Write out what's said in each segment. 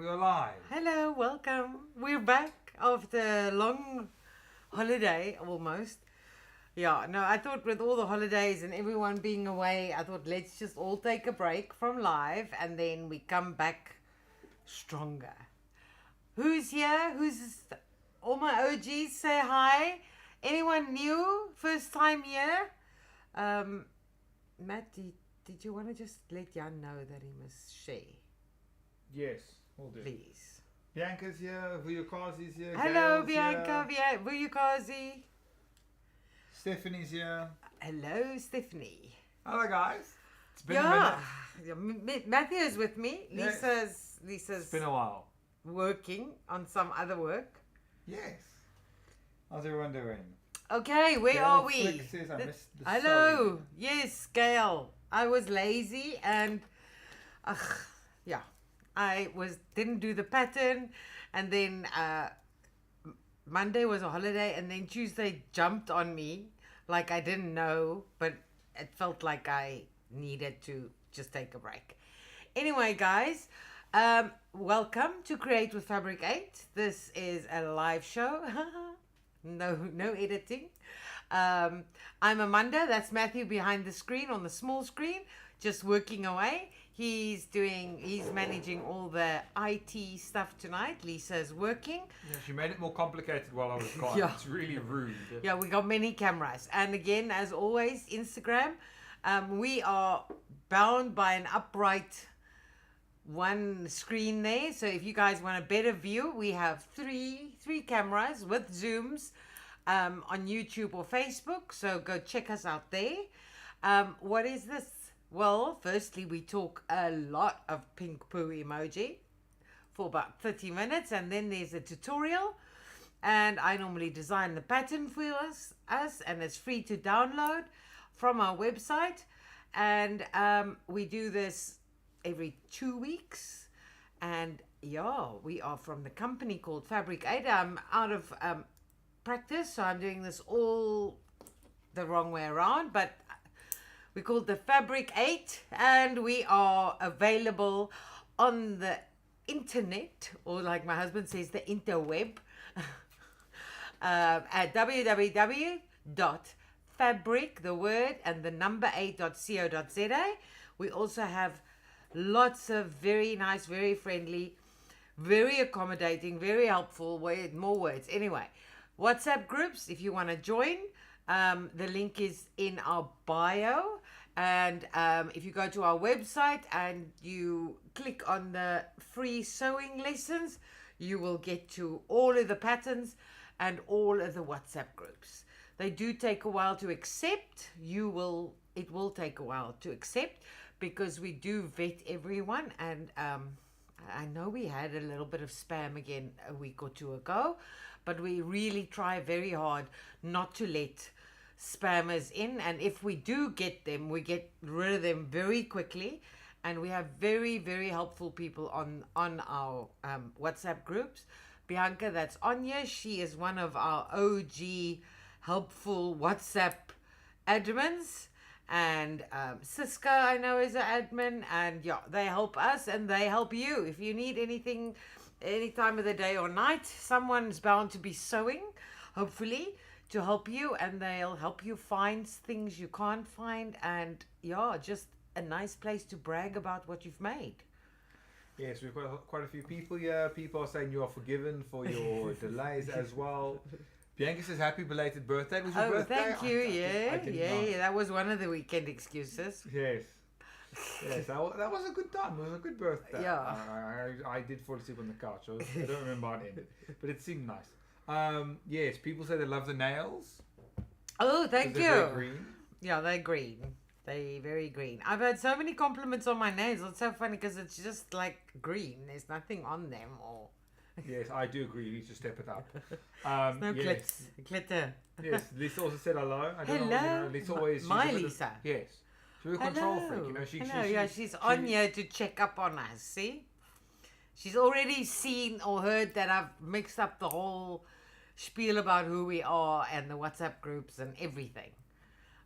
we are live. Hello, welcome. We're back after a long holiday, almost. Yeah, no, I thought with all the holidays and everyone being away, I thought let's just all take a break from live and then we come back stronger. Who's here? All my OGs say hi. Anyone new? First time here? Matt, did you want to just let Jan know that he must share? Yes, we'll do. Please. Bianca's here, 𝐓𝐈𝐌𝐄𝐒𝐓 here. Hello, Gail's Bianca. here. 𝐓𝐈����𝐄𝐒𝐓. Stephanie's here. Hello, Stephanie. Hello, guys. It's been Yeah, a minute. Matthew is with me. Yes. Lisa's It's been a while. working on some other work. Yes. How's everyone doing? Okay, where Gail are we? Flick says I missed the Hello. sewing. Yes, Gail. I was lazy and yeah, didn't do the pattern, and then Monday was a holiday, and then Tuesday jumped on me like I didn't know, but it felt like I needed to just take a break. Anyway, guys, welcome to Create with Fabric8. This is a live show. No editing. I'm Amanda. That's Matthew behind the screen on the small screen, just working away. He's managing all the IT stuff tonight. Lisa's working. Yeah, she made it more complicated while I was gone. Yeah. It's really rude. Yeah, we got many cameras. And again, as always, Instagram. We are bound by an upright one screen there. So if you guys want a better view, we have three cameras with zooms on YouTube or Facebook. So go check us out there. What is this? Well, firstly, we talk a lot of pink poo emoji for about 30 minutes, and then there's a tutorial, and I normally design the pattern for us and it's free to download from our website, and we do this every 2 weeks, and yeah, we are from the company called Fabric8. I'm out of practice, so I'm doing this all the wrong way around, but we called the Fabric8, and we are available on the internet, or like my husband says, the interweb, at www.fabric, the word, and the number 8.co.za. We also have lots of very nice, very friendly, very accommodating, very helpful, more words. Anyway, WhatsApp groups, if you want to join, the link is in our bio. And if you go to our website and you click on the free sewing lessons, you will get to all of the patterns and all of the WhatsApp groups. They do take a while to accept. It will take a while to accept because we do vet everyone. And I know we had a little bit of spam again a week or two ago, but we really try very hard not to let spammers in, and if we do get them, we get rid of them very quickly, and we have very, very helpful people on our WhatsApp groups. Bianca, that's Anya, she is one of our OG helpful WhatsApp admins, and Siska, I know, is an admin, and yeah, they help us and they help you. If you need anything any time of the day or night, someone's bound to be sewing, hopefully, to help you, and they'll help you find things you can't find, and yeah, just a nice place to brag about what you've made. Yes, we've got quite a few people here. People are saying you are forgiven for your delays as well. Bianca says happy belated birthday. Was your birthday? Thank you. I did not. That was one of the weekend excuses. Yes. Yes, that was a good time. It was a good birthday. Yeah. I did fall asleep on the couch. I don't remember how it ended, but it seemed nice. Yes, people say they love the nails. Oh, thank you. They're very green. Yeah, they're green. They're very green. I've had so many compliments on my nails. It's so funny because it's just like green. There's nothing on them. Or Yes, I do agree. You need to step it up. no Yes. glitter. Yes, Lisa also said hello. I don't Hello. know, Lisa always. My she's a bit Lisa. Yes. She's a control freak, you know. She's on here to check up on us. See, she's already seen or heard that I've mixed up the whole spiel about who we are and the WhatsApp groups and everything.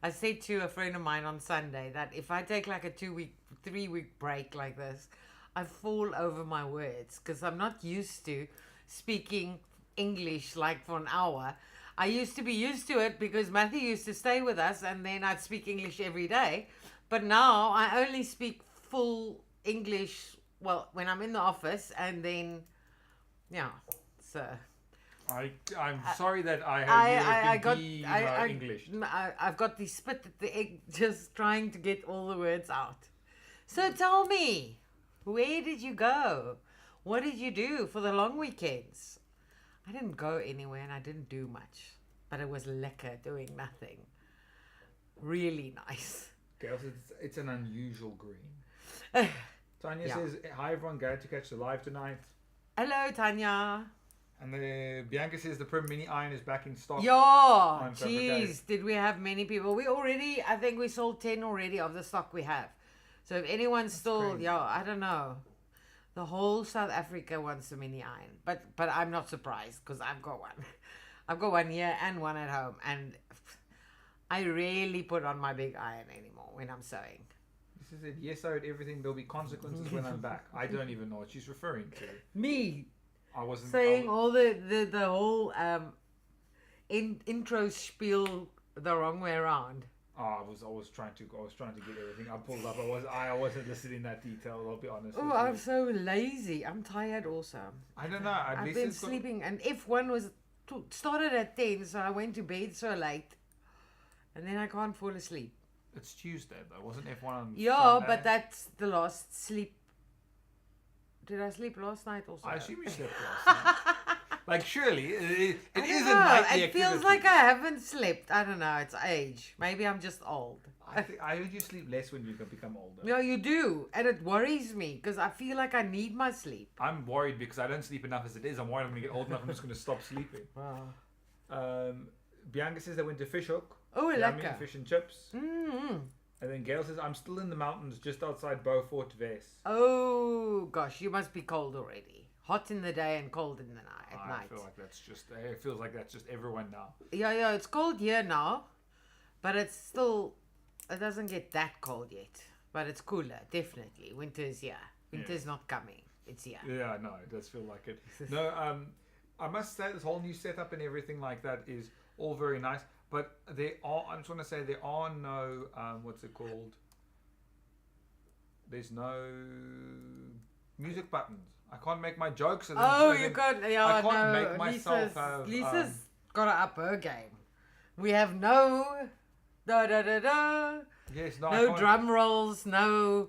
I said to a friend of mine on Sunday that if I take like a 3 week break like this, I fall over my words because I'm not used to speaking English like for an hour. I used to be used to it because Matthew used to stay with us and then I'd speak English every day. But now I only speak full English, well, when I'm in the office and then, yeah, so... I'm sorry that I have English. I've got the spit at the egg just trying to get all the words out. So tell me, where did you go? What did you do for the long weekends? I didn't go anywhere and I didn't do much, but it was lekker doing nothing. Really nice. Girls, it's an unusual green. Tanya says, hi everyone, glad to catch the live tonight. Hello, Tanya. And Bianca says the Prim Mini Iron is back in stock. Yeah, jeez, did we have many people? I think we sold 10 already of the stock we have. So if anyone's still, crazy. I don't know. The whole South Africa wants a Mini Iron. But I'm not surprised because I've got one. I've got one here and one at home. And I rarely put on my big iron anymore when I'm sewing. This is it. Yes, I heard everything. Therell be consequences when I'm back. I don't even know what she's referring to. Me. I wasn't saying all the whole intro spiel the wrong way around. I was trying to get everything. I pulled up. I wasn't listening in that detail. I'll be honest. Oh, I'm so lazy. I'm tired also. I don't know. I've been sleeping, and F1 started at 10, so I went to bed so late, and then I can't fall asleep. It's Tuesday though, wasn't F1 on Sunday? But that's the last sleep. Did I sleep last night also? I assume you slept last night. Like, surely, it is a nightly It feels like I haven't slept. I don't know. It's age. Maybe I'm just old. I heard you sleep less when you become older. No, you do. And it worries me because I feel like I need my sleep. I'm worried because I don't sleep enough as it is. I'm worried I'm going to get old enough I'm just going to stop sleeping. Wow. Bianca says they went to Fishhook. Oh, lekker. Fish and chips. Mm-hmm. And then Gail says, I'm still in the mountains just outside Beaufort West. Oh, gosh. You must be cold already. Hot in the day and cold in the night. I feel like it feels like that's just everyone now. Yeah, it's cold here now. But it doesn't get that cold yet. But it's cooler, definitely. Winter's here. Winter's not coming. It's here. Yeah, no, it does feel like it. No, I must say this whole new setup and everything like that is all very nice. But I just want to say there are no, what's it called? There's no music buttons. I can't make my jokes. You can't. Yeah, I can't make myself Lisa's got to up her game. We have no da-da-da-da. Yes, no drum rolls, no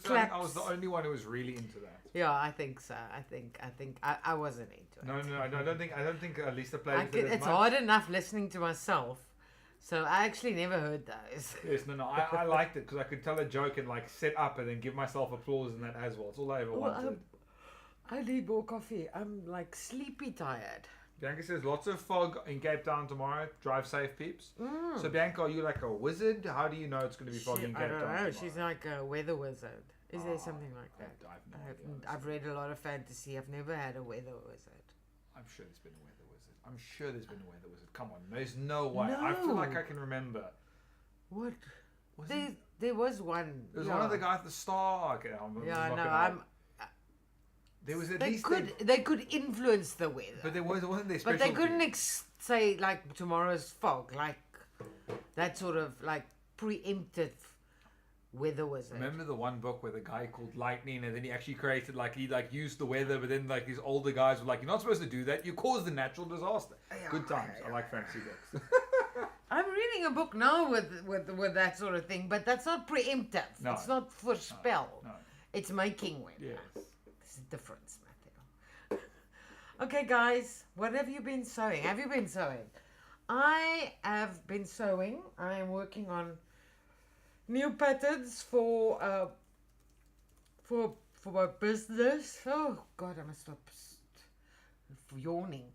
claps. I was the only one who was really into that. Yeah, I think so. I think I wasn't into it. No, I don't think Lisa played it. It's hard enough listening to myself. So I actually never heard those. Yes, no. I liked it because I could tell a joke and like set up and then give myself applause and that as well. It's all I ever wanted. I need more coffee. I'm like sleepy tired. Bianca says lots of fog in Cape Town tomorrow. Drive safe, peeps. So Bianca, are you like a wizard? How do you know it's going to be foggy in Cape Town? I don't know. Tomorrow? She's like a weather wizard. Is there something like that? I've read a lot of fantasy. I've never had a weather wizard. I'm sure there's been a weather wizard. Come on, there's no way. No. I feel like I can remember. What? There was one. There was one of the guys at the Star. Okay, there was they could influence the weather, but wasn't there. But they couldn't say like tomorrow's fog, like that sort of like preemptive weather wizard. Remember the one book where the guy called Lightning, and then he actually created he used the weather, but then like these older guys were like, "You're not supposed to do that. You cause the natural disaster." Good times. I like fantasy books. I'm reading a book now with that sort of thing, but that's not preemptive. No, it's not forespell. No. It's making weather. Yes. There's a difference, Matthew. Okay, guys, what have you been sewing? Have you been sewing? I have been sewing. I am working on new patterns for my business. Oh God, I must stop yawning.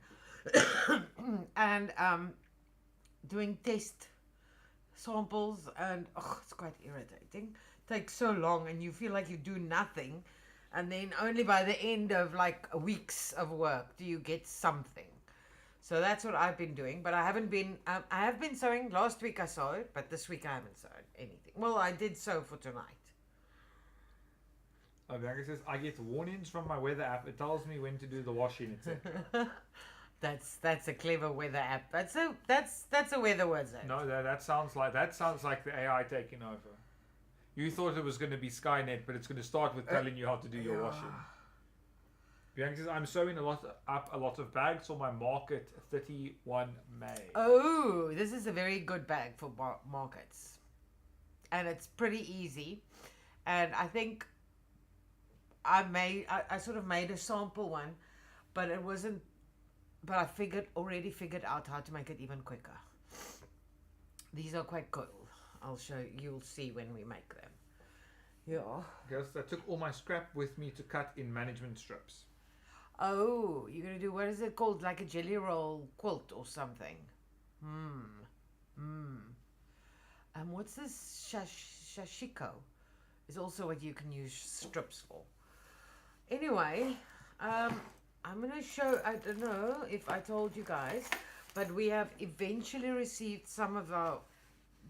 And doing test samples, and it's quite irritating. It takes so long, and you feel like you do nothing, and then only by the end of like weeks of work do you get something. So that's what I've been doing, but I haven't been. I have been sewing. Last week I sewed, but this week I haven't sewed anything. Well, I did sew for tonight. Bianca says, I get warnings from my weather app. It tells me when to do the washing, etc. That's a clever weather app. That's a weather wizard. No, that sounds like the AI taking over. You thought it was going to be Skynet, but it's going to start with telling you how to do your washing. Bianca says, I'm sewing a lot of bags for my market 31 May. Oh, this is a very good bag for markets. And it's pretty easy. And I think I sort of made a sample one, but it wasn't, but I already figured out how to make it even quicker. These are quite cool. I'll show you'll see when we make them. Yeah. Yes, I took all my scrap with me to cut in management strips. Oh, you're going to do, what is it called? Like a jelly roll quilt or something. What's this? Shashiko is also what you can use strips for. Anyway, I'm going to show, I don't know if I told you guys, but we have eventually received some of our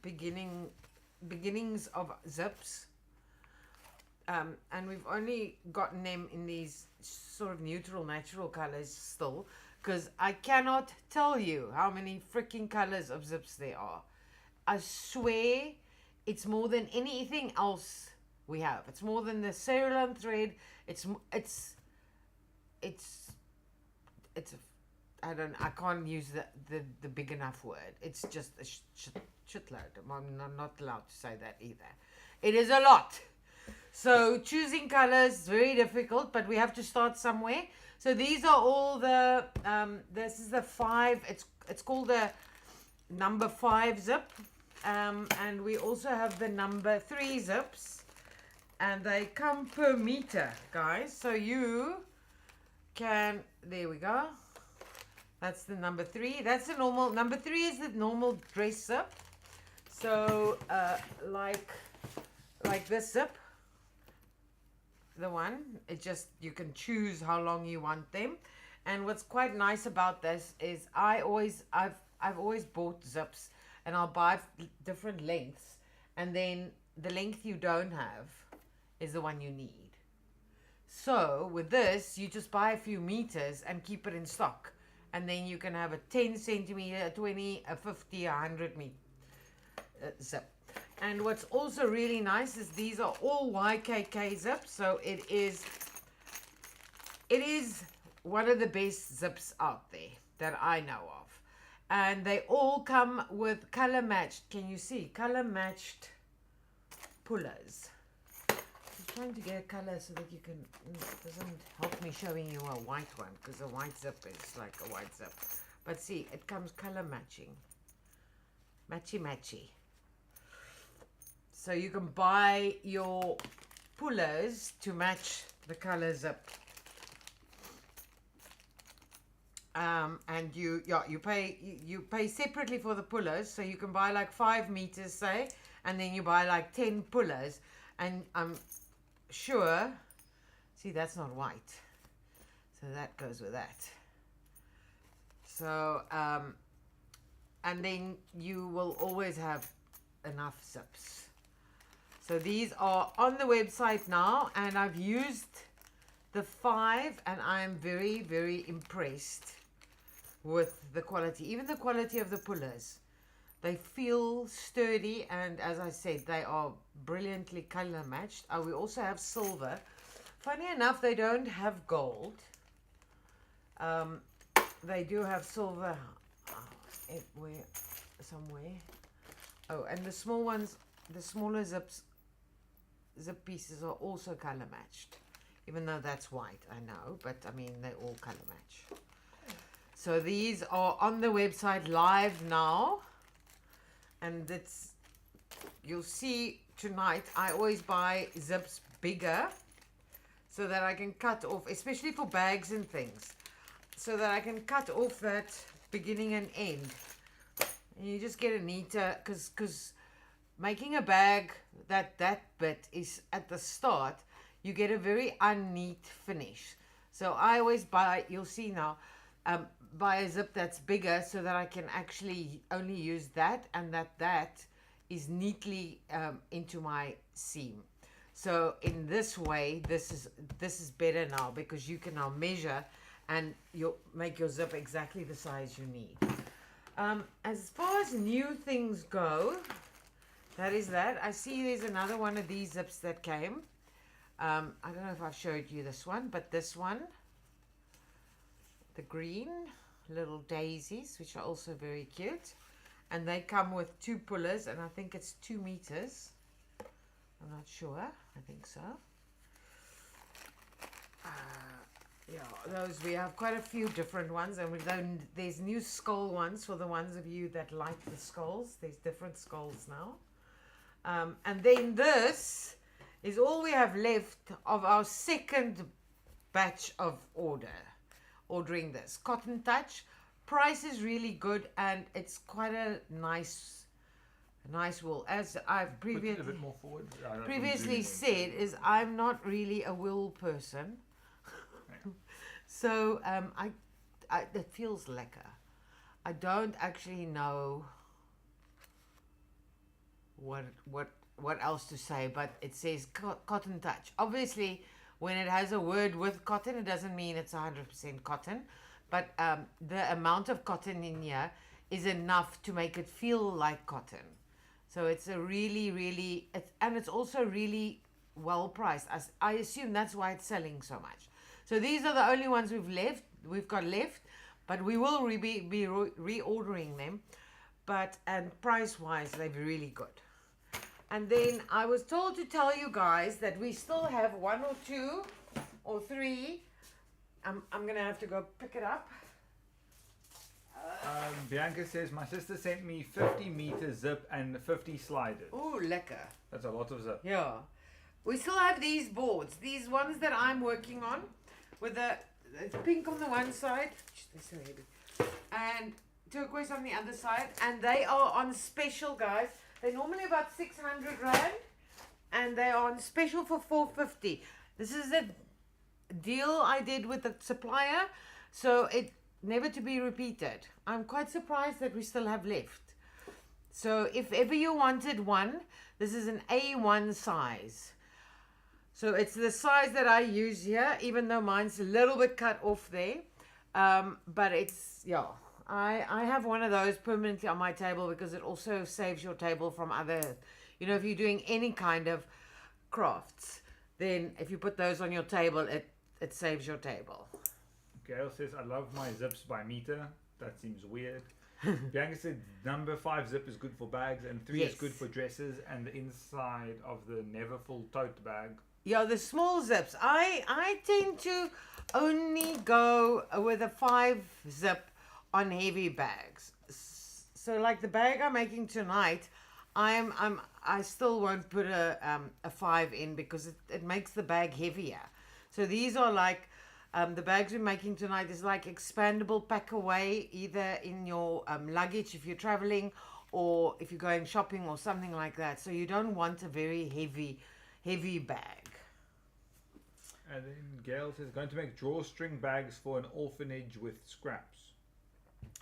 beginnings of zips. And we've only gotten them in these sort of neutral, natural colors still, because I cannot tell you how many freaking colors of zips there are. I swear it's more than anything else we have. It's more than the cerulean thread. I can't use the big enough word. It's just a shitload. I'm not allowed to say that either. It is a lot. So choosing colors is very difficult, but we have to start somewhere. So these are all the, this is the 5, it's called the number 5 zip. And we also have the number 3 zips. And they come per meter, guys. So you can, there we go. That's the number 3. That's the normal, number 3 is the normal dress zip. So like this zip. The one, it just, you can choose how long you want them. And what's quite nice about this is I've always bought zips, and I'll buy different lengths, and then the length you don't have is the one you need. So with this, you just buy a few meters and keep it in stock, and then you can have a 10 centimeter, a 20, a 50, 100 meter zip. And what's also really nice is these are all 𝐓𝐾𝐂 zips. So it is one of the best zips out there that I know of. And they all come with color matched. Can you see? Color matched pullers. I'm trying to get a color so that you can, it doesn't help me showing you a white one, because a white zip is like a white zip. But see, it comes color matching. Matchy. So you can buy your pullers to match the color zip. And you pay separately for the pullers. So you can buy like 5 meters, say, and then you buy like 10 pullers. And I'm sure, see, that's not white. So that goes with that. So, and then you will always have enough zips. So these are on the website now, and I've used the 5, and I am very, very impressed with the quality. Even the quality of the pullers. They feel sturdy, and as I said, they are brilliantly color matched. We also have silver. Funny enough, they don't have gold. They do have silver somewhere. Oh, and the small ones, the smaller zip pieces are also color matched, even though that's white, I know, but I mean they all color match. So these are on the website live now, and you'll see tonight. I always buy zips bigger so that I can cut off, especially for bags and things, so that I can cut off that beginning and end, and you just get a neater, because making a bag that bit is at the start, you get a very unneat finish. So I always buy, you'll see now, buy a zip that's bigger so that I can actually only use that, and that is neatly into my seam. So in this way, this is better now because you can now measure and you'll make your zip exactly the size you need. As far as new things go, that is that. I see there's another one of these zips that came. I don't know if I've showed you this one, but this one, the green little daisies, which are also very cute. And they come with 2 pullers, and I think it's 2 meters. I'm not sure. I think so. Yeah, those we have quite a few different ones, and there's new skull ones for the ones of you that like the skulls. There's different skulls now. And then this is all we have left of our second batch of ordering this Cotton Touch. Price is really good, and it's quite a nice wool. As I've previously said, is I'm not really a wool person. So it feels lekker. I don't actually know what else to say, but it says Cotton Touch. Obviously, when it has a word with cotton, it doesn't mean it's 100% cotton, but the amount of cotton in here is enough to make it feel like cotton. So it's a really, and it's also really well priced. I assume that's why it's selling so much. So these are the only ones we've got left, but we will be reordering them. And price-wise, they're really good. And then I was told to tell you guys that we still have 1 or 2 or 3. I'm going to have to go pick it up. Bianca says, my sister sent me 50 meter zip and 50 sliders. Oh, lekker. That's a lot of zip. Yeah. We still have these boards. These ones that I'm working on with the pink on the one side. They're so heavy. And turquoise on the other side. And they are on special, guys. They're normally about 600 Rand. And they are on special for 450. This is a deal I did with the supplier. So it never to be repeated. I'm quite surprised that we still have left. So if ever you wanted one, this is an A1 size. So it's the size that I use here, even though mine's a little bit cut off there. But it's, yeah, I have one of those permanently on my table because it also saves your table from other, you know, if you're doing any kind of crafts, then if you put those on your table, it saves your table. Gail says, I love my zips by meter. That seems weird. Bianca said number 5 zip is good for bags and 3 is good for dresses and the inside of the never full tote bag. Yeah, the small zips. I tend to only go with a 5 zip on heavy bags. So like the bag I'm making tonight, I still won't put a 5 in because it makes the bag heavier. So these are like the bags we're making tonight is like expandable pack away, either in your luggage if you're traveling or if you're going shopping or something like that. So you don't want a very heavy bag. And then Gail says, going to make drawstring bags for an orphanage with scraps.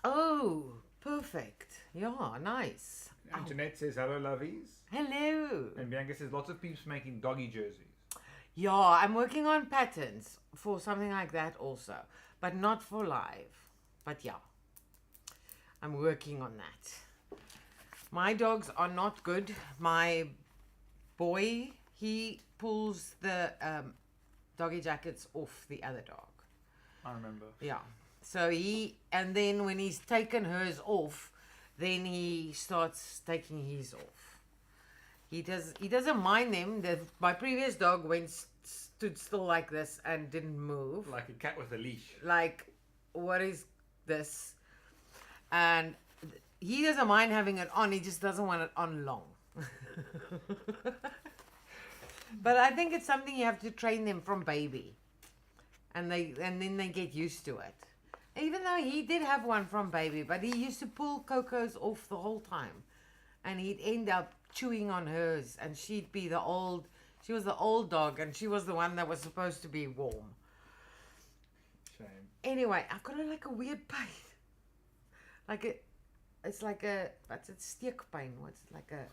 Oh, perfect. Yeah, nice. And Jeanette says, hello, lovies. Hello. And Bianca says, lots of peeps making doggy jerseys. Yeah, I'm working on patterns for something like that also, but not for live. But yeah, I'm working on that. My dogs are not good. My boy, he pulls the doggy jackets off the other dog. I remember. Yeah. So and then when he's taken hers off, then he starts taking his off. He doesn't mind them. My previous dog stood still like this and didn't move. Like a cat with a leash. Like, what is this? And he doesn't mind having it on. He just doesn't want it on long. But I think it's something you have to train them from baby. And then they get used to it. Even though he did have one from baby, but he used to pull Coco's off the whole time. And he'd end up chewing on hers, and she was the old dog, and she was the one that was supposed to be warm. Shame. Anyway, I've got like a weird pain. It's steekpyn. What's it like a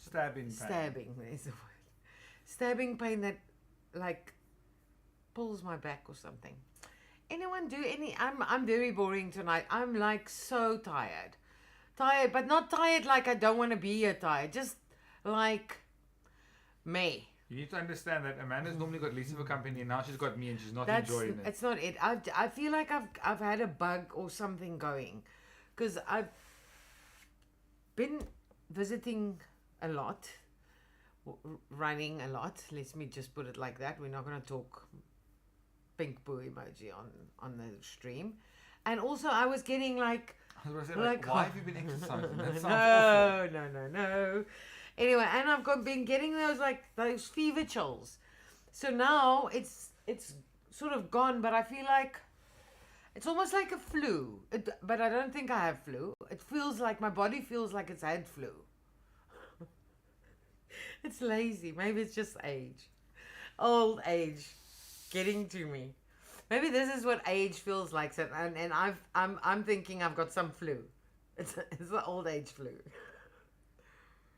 Stabbing pain. Stabbing is the word. Stabbing pain that like pulls my back or something. Anyone do any? I'm very boring tonight. I'm like so tired. Tired, but not tired like I don't want to be here tired. Just like me. You need to understand that Amanda's normally got Lisa for company, and now she's got me, and she's not That's enjoying it. it's not it. I feel like I've had a bug or something going, because I've been visiting a lot, running a lot. Let me just put it like that. We're not going to talk pink boo emoji on the stream, and also I was getting like. I was gonna say, like, why have you been exercising? That sounds awful. No. Anyway, and I've been getting those fever chills. So now it's sort of gone, but I feel like it's almost like a flu. But I don't think I have flu. It feels like my body feels like it's had flu. It's lazy. Maybe it's just age. Old age getting to me. Maybe this is what age feels like, and I'm thinking I've got some flu. It's the old age flu.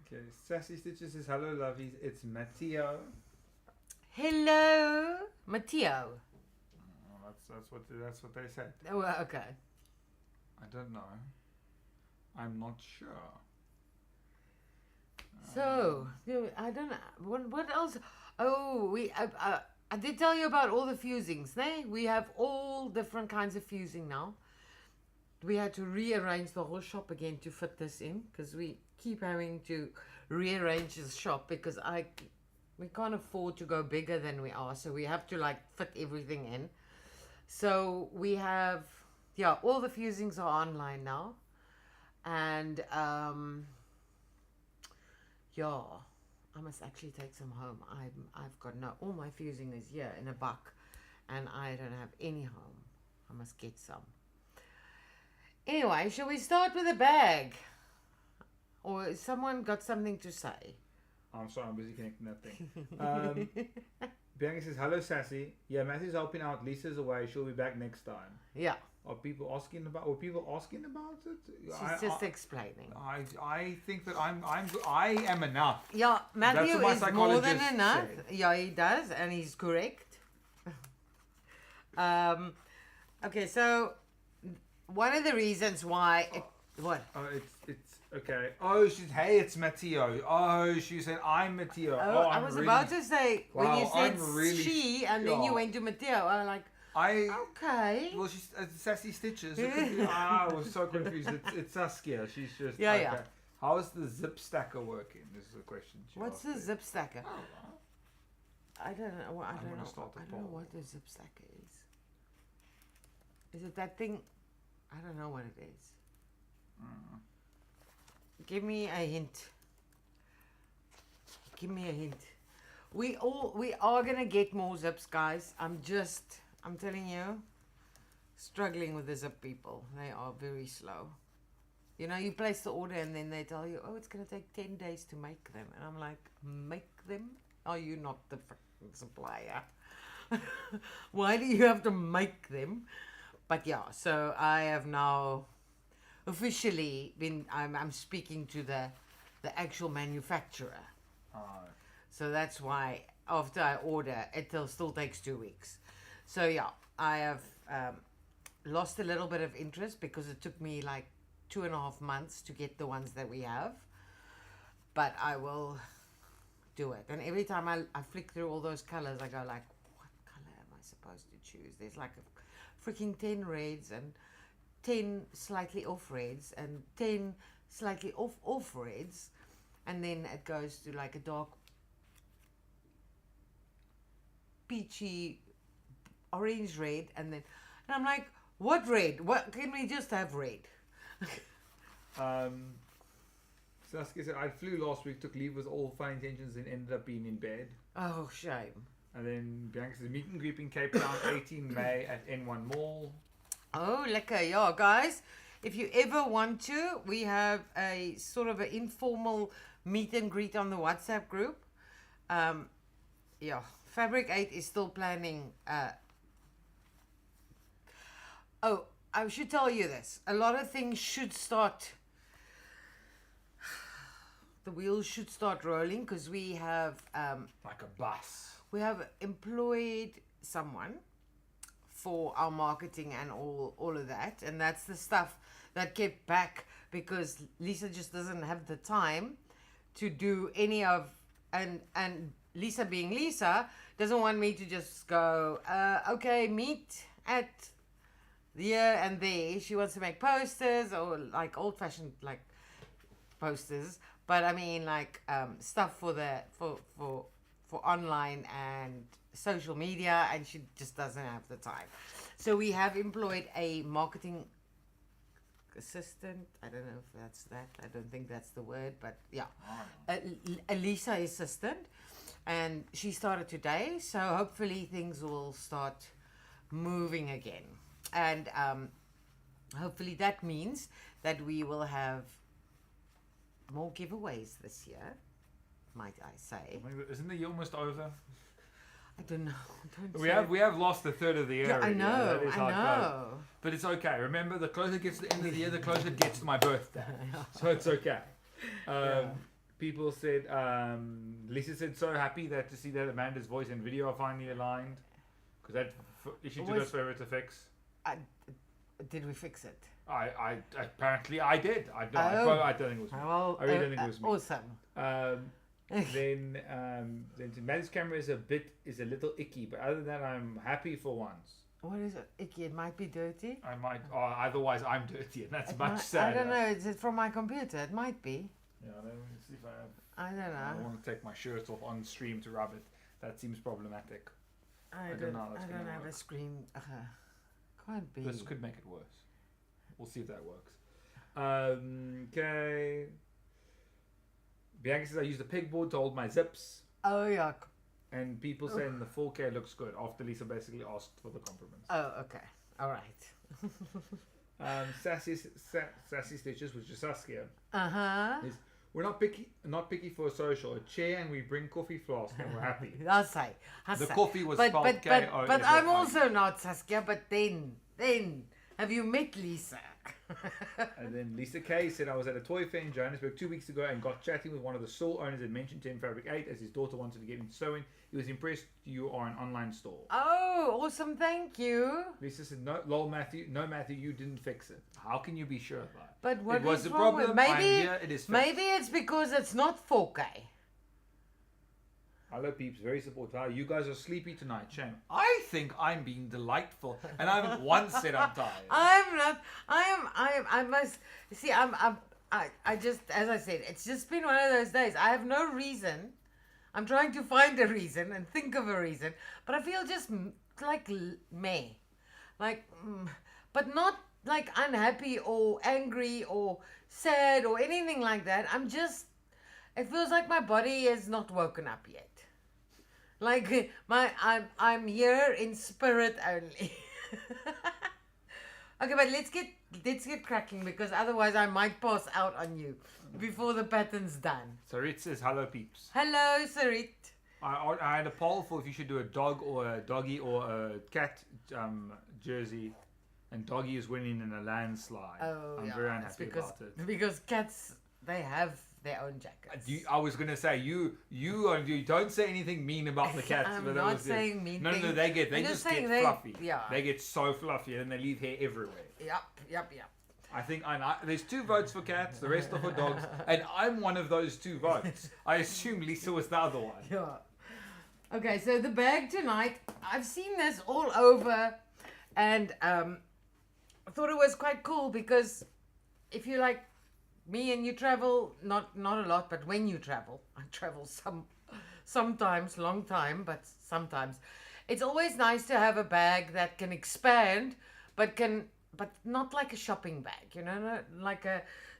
Okay, Sassy Stitches says, hello lovies, it's Matteo. Hello, Matteo. Oh, that's what they said. Oh, well, okay. I don't know. I'm not sure. So I don't know what else. Oh, I did tell you about all the fusings. We have all different kinds of fusing now. We had to rearrange the whole shop again to fit this in, because we keep having to rearrange the shop because we can't afford to go bigger than we are, so we have to like fit everything in. So we have all the fusings are online now, and I must actually take some home. I've got all my fusing is here in a buck, and I don't have any home. I must get some. Anyway, shall we start with a bag? Or someone got something to say? I'm sorry, I'm busy connecting that thing. Bianca says, hello Sassy. Yeah, Matthew's helping out. Lisa's away. She'll be back next time. Yeah. Were people asking about it? She's just explaining. I think that I am enough. Yeah, Matthew is more than enough. Said. Yeah, he does, and he's correct. Okay, so one of the reasons why what? Oh, it's okay. Oh, it's Matteo. Oh, she said I'm Matteo. Oh, I was really about to say when you said really she and then you went to Matteo. I was like. Okay. Well, she's Sassy Stitches. I was so confused. It's Saskia. She's just yeah. How is the zip stacker working? This is the question. What's the zip stacker? Oh, well. I don't know. I don't know what the zip stacker is. Is it that thing? I don't know what it is. Give me a hint. We are gonna get more zips, guys. I'm telling you, struggling with the zip people. They are very slow. You know, you place the order and then they tell you, it's going to take 10 days to make them. And I'm like, make them? Are you not the freaking supplier? Why do you have to make them? But yeah, so I have now officially I'm speaking to the actual manufacturer. So that's why after I order, it still takes 2 weeks. So yeah, I have lost a little bit of interest because it took me like 2.5 months to get the ones that we have. But I will do it. And every time I flick through all those colors, I go like, what color am I supposed to choose? There's like a freaking 10 reds and 10 slightly off reds and 10 slightly off reds. And then it goes to like a dark peachy orange red, and I'm like, what red? What can we just have red? Saskia said, I flew last week, took leave with all fine intentions, and ended up being in bed. Oh, shame. And then Bianca says, meet and greet in Cape Town, 18 May at N1 Mall. Oh, lekker. Yeah, guys, if you ever want to, we have a sort of an informal meet and greet on the WhatsApp group. Yeah, Fabric8 is still planning. I should tell you this. A lot of things should start the wheels should start rolling because we have Like a bus. we have employed someone for our marketing and all of that, and that's the stuff that kept back because Lisa just doesn't have the time to do any of, and Lisa being Lisa doesn't want me to just go okay, meet at here and there. She wants to make posters or like old-fashioned like posters, but I mean like stuff for the for online and social media, and she just doesn't have the time. So we have employed a marketing assistant. I don't know if that's that. I don't think that's the word, but yeah, a Lisa assistant, and she started today. So hopefully things will start moving again, and hopefully that means that we will have more giveaways this year, might I say. Isn't the year almost over? I don't know. We have lost a third of the year. Yeah, I already. know. That is I how it know. goes. But it's okay. Remember, the closer it gets to the end of the year, the closer it gets to my birthday. So it's okay. People said, Lisa said, so happy that to see that Amanda's voice and video are finally aligned. Because that issue took us forever to fix. Did we fix it? I apparently I did. I don't think it was me. Well, I really don't think it was me. Awesome. Then Maddie's camera is a little icky, but other than that, I'm happy for once. What is it? Icky. It might be dirty. I might, otherwise I'm dirty, and that's much sadder. I don't know. Is it from my computer? It might be. Yeah, let me see if I have. I don't know. I don't want to take my shirt off on stream to rub it. That seems problematic. I don't have a screen. Can't be. This could make it worse. We'll see if that works. Okay. Bianca says I used a pegboard to hold my zips. Oh, yuck. And people saying the 4K looks good after Lisa basically asked for the compliments. Oh, okay. All right. Sassy Stitches, which is Saskia. Uh-huh. We're not picky for a social. A chair and we bring coffee flask and we're happy. I'll say. The coffee was but spelled K-O-F-F-I. But I'm also not Saskia, but then, have you met Lisa? And then Lisa K said, I was at a toy fair in Johannesburg 2 weeks ago and got chatting with one of the store owners and mentioned to him Fabric8 as his daughter wanted to get into sewing. He was impressed you are an online store. Oh, awesome. Thank you. Lisa said, no, lol, Matthew, you didn't fix it. How can you be sure of that? But what it was is the wrong problem. with maybe, here, it is fixed. Maybe it's because it's not 4K. Hello peeps, very supportive. You guys are sleepy tonight, shame. I think I'm being delightful, and I haven't once said I'm tired. I'm not. I must see. I just, as I said, it's just been one of those days. I have no reason. I'm trying to find a reason and think of a reason, but I feel just like meh, but not like unhappy or angry or sad or anything like that. I'm just. It feels like my body is not woken up yet. Like I'm here in spirit only. Okay, but let's get cracking because otherwise I might pass out on you before the pattern's done. Sarit says hello peeps. Hello, Sarit. I had a poll for if you should do a dog or a doggy or a cat jersey, and doggy is winning in a landslide. Oh, I'm very unhappy about it. Because cats, they have their own jackets. I was gonna say you don't say anything mean about the cats. I'm but not saying mean No, things. they just get fluffy. Yeah. They get so fluffy and they leave hair everywhere. Yep. I think there's 2 votes for cats, the rest are for dogs, and I'm one of those 2 votes. I assume Lisa was the other one. Yeah. Okay, so the bag tonight, I've seen this all over, and I thought it was quite cool because if you like me and you travel, not a lot, but when you travel, I travel sometimes, long time, but sometimes. It's always nice to have a bag that can expand, but not like a shopping bag,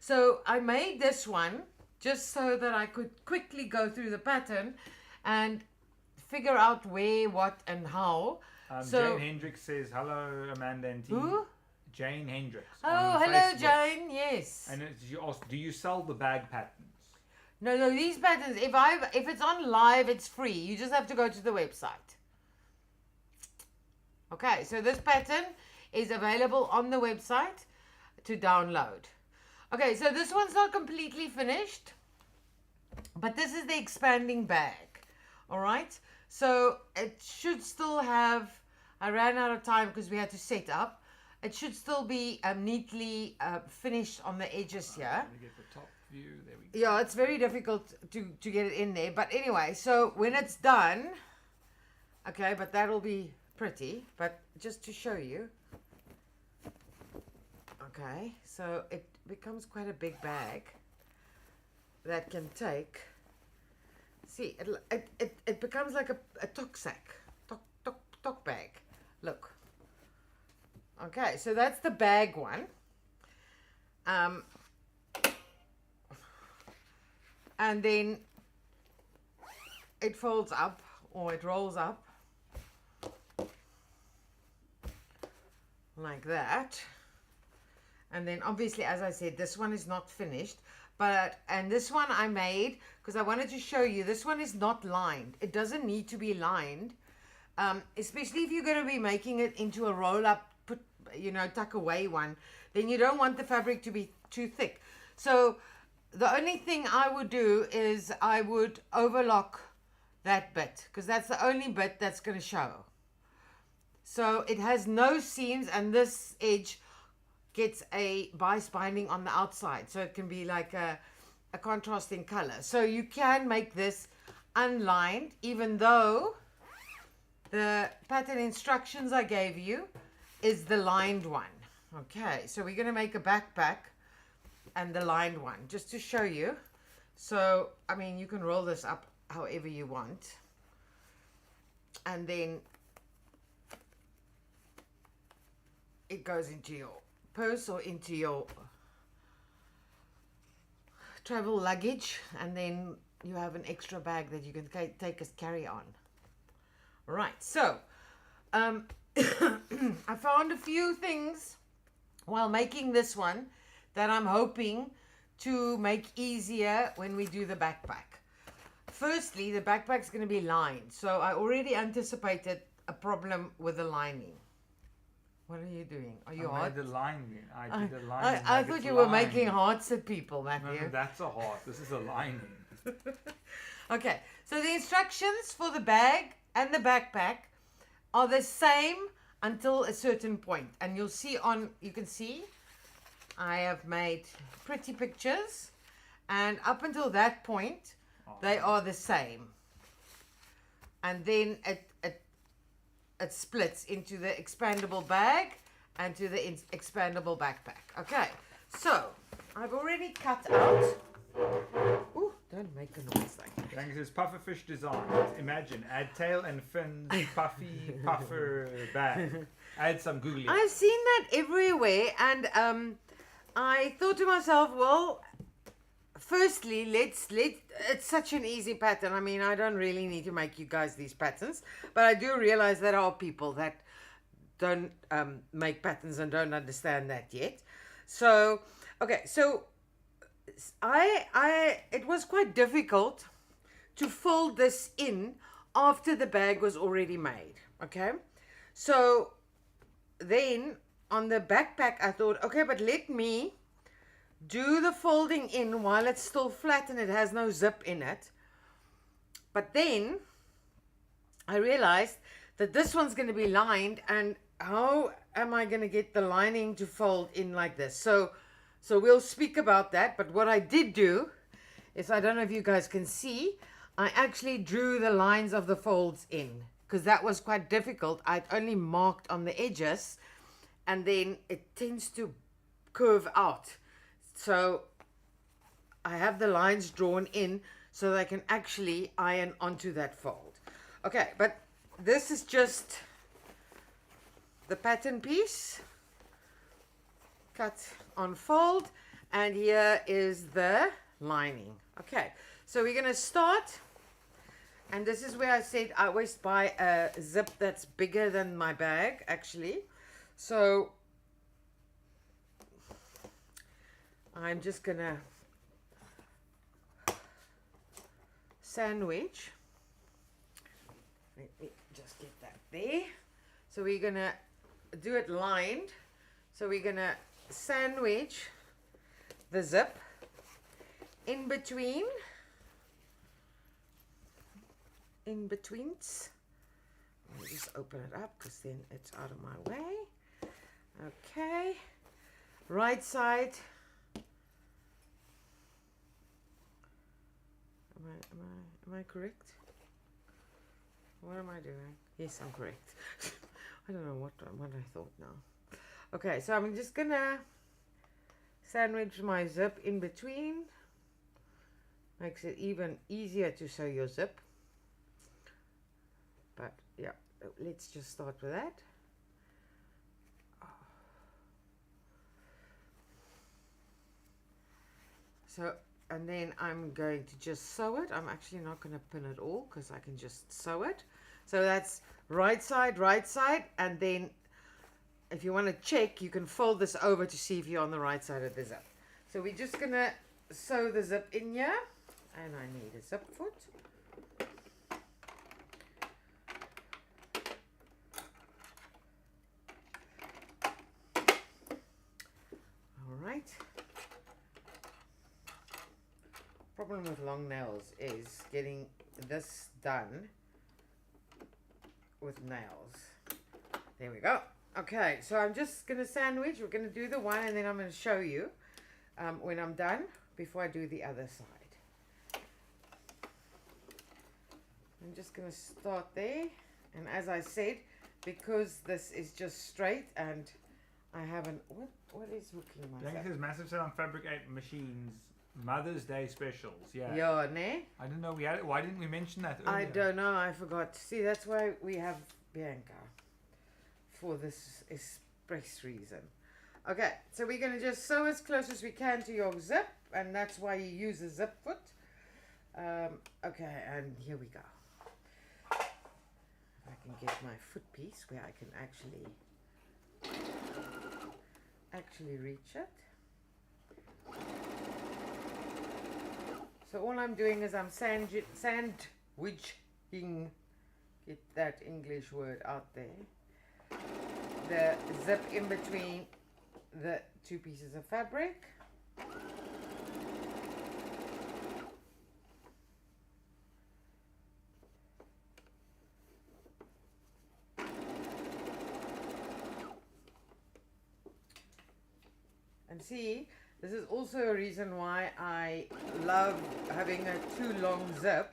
so I made this one just so that I could quickly go through the pattern and figure out where, what, and how. Jane Hendricks says, hello, Amanda and team. Who? Jane Hendricks. Oh, hello, Facebook. Jane. Yes. And you asked, do you sell the bag patterns? No. These patterns, if it's on live, it's free. You just have to go to the website. Okay, so this pattern is available on the website to download. Okay, so this one's not completely finished. But this is the expanding bag. All right. So it should still have, I ran out of time because we had to set up. It should still be neatly finished on the edges here. Let me get the top view. There we go. Yeah, it's very difficult to get it in there. But anyway, so when it's done, okay, but that'll be pretty. But just to show you. Okay, so it becomes quite a big bag that can take. See, it becomes like a tok sack, tok bag. Look. Okay, so that's the bag one. And then it folds up or it rolls up like that. And then obviously, as I said, this one is not finished. And this one I made because I wanted to show you, this one is not lined. It doesn't need to be lined, especially if you're going to be making it into a roll-up, tuck away one. Then you don't want the fabric to be too thick. So the only thing I would do is I would overlock that bit because that's the only bit that's going to show. So it has no seams, and this edge gets a bias binding on the outside, so it can be like a contrasting color. So you can make this unlined, even though the pattern instructions I gave you is the lined one. Okay, so we're going to make a backpack and the lined one, just to show you. So, I mean, you can roll this up however you want. And then it goes into your purse or into your travel luggage, and then you have an extra bag that you can take as carry on. Right, so I found a few things while making this one that I'm hoping to make easier when we do the backpack. Firstly, the backpack's going to be lined, so I already anticipated a problem with the lining. What are you doing? Are you hot? I did the lining. I did the lining. I thought you were making hearts at people, Matthew. No, that's a heart. This is a lining. Okay, so the instructions for the bag and the backpack are the same until a certain point. And you'll see you can see, I have made pretty pictures. And up until that point, they are the same. And then it splits into the expandable bag and to the expandable backpack. Okay, so I've already cut out. Ooh, don't make a noise like that. Thanks, it's pufferfish design. Imagine, add tail and fins, puffy puffer bag. Add some googly. I've seen that everywhere, and I thought to myself, well, firstly, it's such an easy pattern. I mean, I don't really need to make you guys these patterns, but I do realize there are people that don't make patterns and don't understand that yet. So, okay, so it was quite difficult to fold this in after the bag was already made. Okay, so then on the backpack, I thought, okay, but let me do the folding in while it's still flat and it has no zip in it. But then I realized that this one's going to be lined, and how am I going to get the lining to fold in like this? So we'll speak about that. But what I did do is, I don't know if you guys can see, I actually drew the lines of the folds in, because that was quite difficult. I'd only marked on the edges, and then it tends to curve out. So I have the lines drawn in so that I can actually iron onto that fold. Okay, but this is just the pattern piece cut on fold, and here is the lining. Okay, so we're going to start, and this is where I said I always buy a zip that's bigger than my bag, actually. So I'm just gonna sandwich. Let me just get that there. So we're gonna do it lined. So we're gonna sandwich the zip in between in betweens. Let me just open it up because then it's out of my way. Okay, right side. Am I correct? What am I doing? Yes, I'm correct. I don't know what I thought now. Okay, so I'm just gonna sandwich my zip in between. Makes it even easier to sew your zip. But yeah, let's just start with that. So, and then I'm going to just sew it. I'm actually not going to pin it all because I can just sew it. So that's right side, and then if you want to check, you can fold this over to see if you're on the right side of the zip. So we're just going to sew the zip in here, and I need a zip foot. All right. Problem with long nails is getting this done with nails. There we go. Okay, so I'm just going to sandwich. We're going to do the one, and then I'm going to show you when I'm done before I do the other side. I'm just going to start there. And as I said, because this is just straight and I haven't... What is hooking myself? I think there's massive sale on Fabric8 machines. Mother's Day specials. Yeah. Yeah, ne? I didn't know we had it. Why didn't we mention that earlier? I don't know. I forgot. See, that's why we have Bianca. For this express reason. Okay, so we're going to just sew as close as we can to your zip, and that's why you use a zip foot. Okay, and here we go. If I can get my foot piece where I can actually reach it. So all I'm doing is I'm sandwiching, get that English word out there, the zip in between the two pieces of fabric. And see, this is also a reason why I love having a too long zip,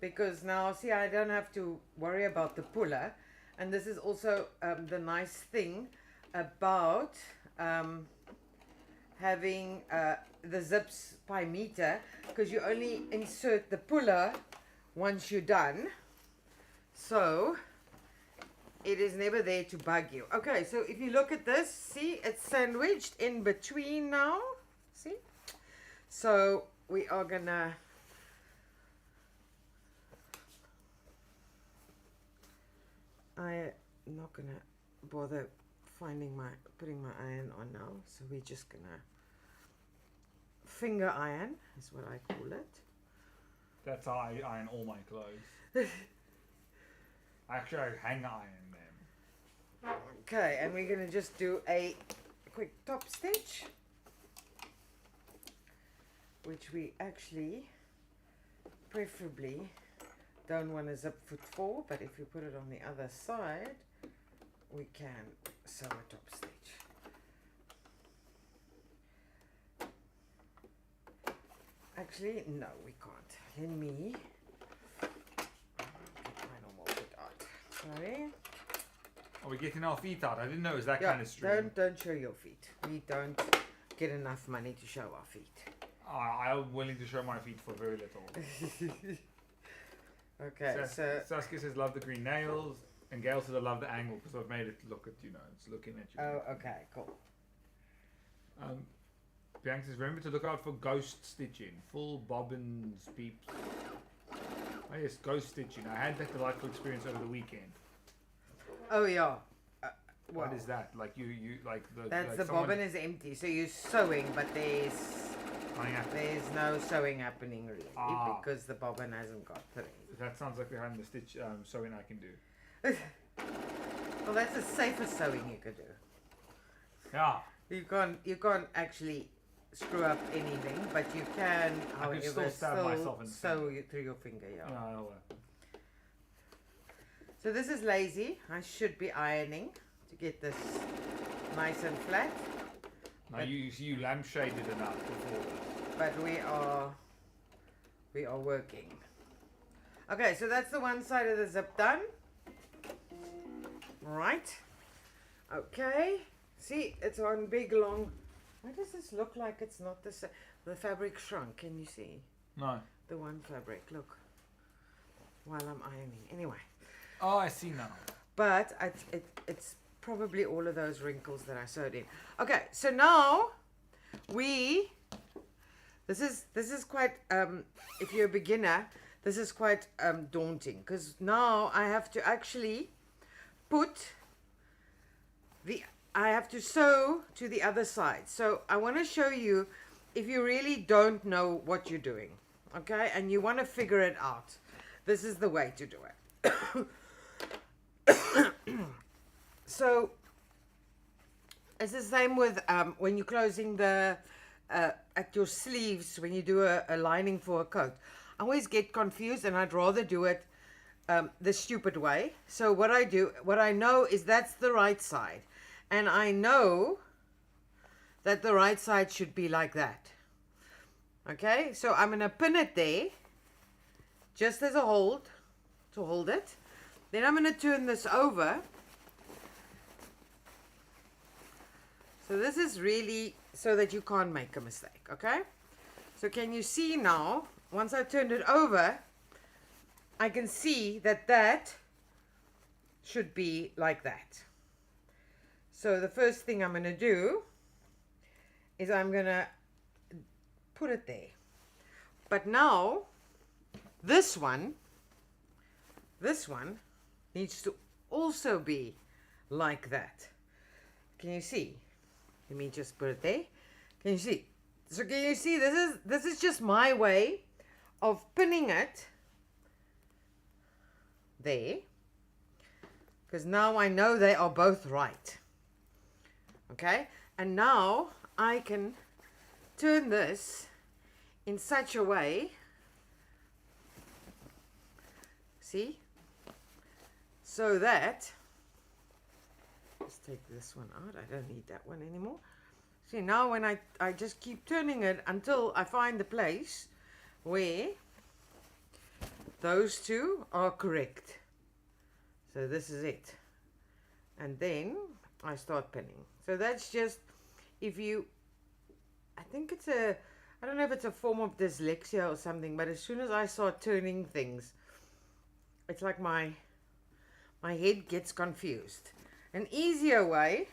because now see, I don't have to worry about the puller. And this is also the nice thing about having the zips by meter, because you only insert the puller once you're done, so it is never there to bug you. Okay, so if you look at this, see, it's sandwiched in between now, see? So we are gonna I'm not gonna bother putting my iron on now, so we're just gonna finger iron is what I call it. That's how I iron all my clothes. Actually, I hang iron them. Okay, and we're gonna just do a quick top stitch, which we actually preferably don't want a zip foot for, but if you put it on the other side, we can sew a top stitch. Actually, no, we can't. Let me get my normal foot out. Sorry. Are we getting our feet out? I didn't know it was that kind of stream. Don't show your feet. We don't get enough money to show our feet. I'm willing to show my feet for very little. Okay, so Saskia says love the green nails, and Gail says I love the angle because I've made it look at, it's looking at you. Oh, okay, cool. Bianca says remember to look out for ghost stitching, full bobbins, beeps. Oh yes, ghost stitching. I had that delightful experience over the weekend. Oh yeah. What is that? Like you like the. That's like the bobbin is empty, so you're sewing, but there's no sewing happening really because the bobbin hasn't got thread. That sounds like behind the stitch sewing I can do. Well, that's the safest sewing you could do. Yeah. You can't actually screw up anything, but you can, however, still stab myself in the sew through your finger. Yeah. So this is lazy. I should be ironing to get this nice and flat. Now you lampshaded enough before this. But we are working. Okay, so that's the one side of the zip done. Right. Okay. See, it's one big long. Why does this look like it's not the same? The fabric shrunk. Can you see? No. The one fabric. Look. While I'm ironing. Anyway. Oh, I see now. But it's probably all of those wrinkles that I sewed in. Okay, so now this is quite if you're a beginner, this is quite daunting, because now I have to actually I have to sew to the other side. So I want to show you, if you really don't know what you're doing, okay, and you want to figure it out, this is the way to do it. So it's the same with when you're closing the at your sleeves, when you do a lining for a coat. I always get confused, and I'd rather do it the stupid way. So what I know is that's the right side, and I know that the right side should be like that. Okay, so I'm gonna pin it there just as a hold to hold it. Then I'm gonna turn this over. So this is really so that you can't make a mistake, okay? So can you see now, once I've turned it over, I can see that that should be like that. So the first thing I'm going to do is I'm going to put it there. But now, this one needs to also be like that. Can you see? Let me just put it there. Can you see? So can you see, this is just my way of pinning it there, because now I know they are both right. Okay, and now I can turn this in such a way, see, so that, let's take this one out, I don't need that one anymore. See, now when I just keep turning it until I find the place where those two are correct. So this is it. And then I start pinning. So that's just, if you, I think it's I don't know if it's a form of dyslexia or something, but as soon as I start turning things, it's like my head gets confused. An easier way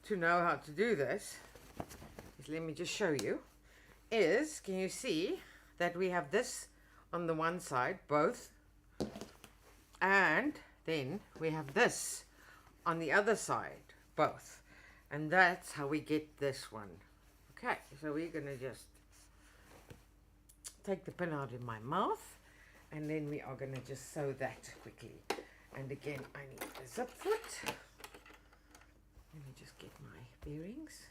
to know how to do this is, let me just show you, is, can you see that we have this on the one side, both, and then we have this on the other side, both, and that's how we get this one. Okay, so we're gonna just take the pin out of my mouth, and then we are gonna just sew that quickly. And again, I need the zip foot. Let me just get my bearings.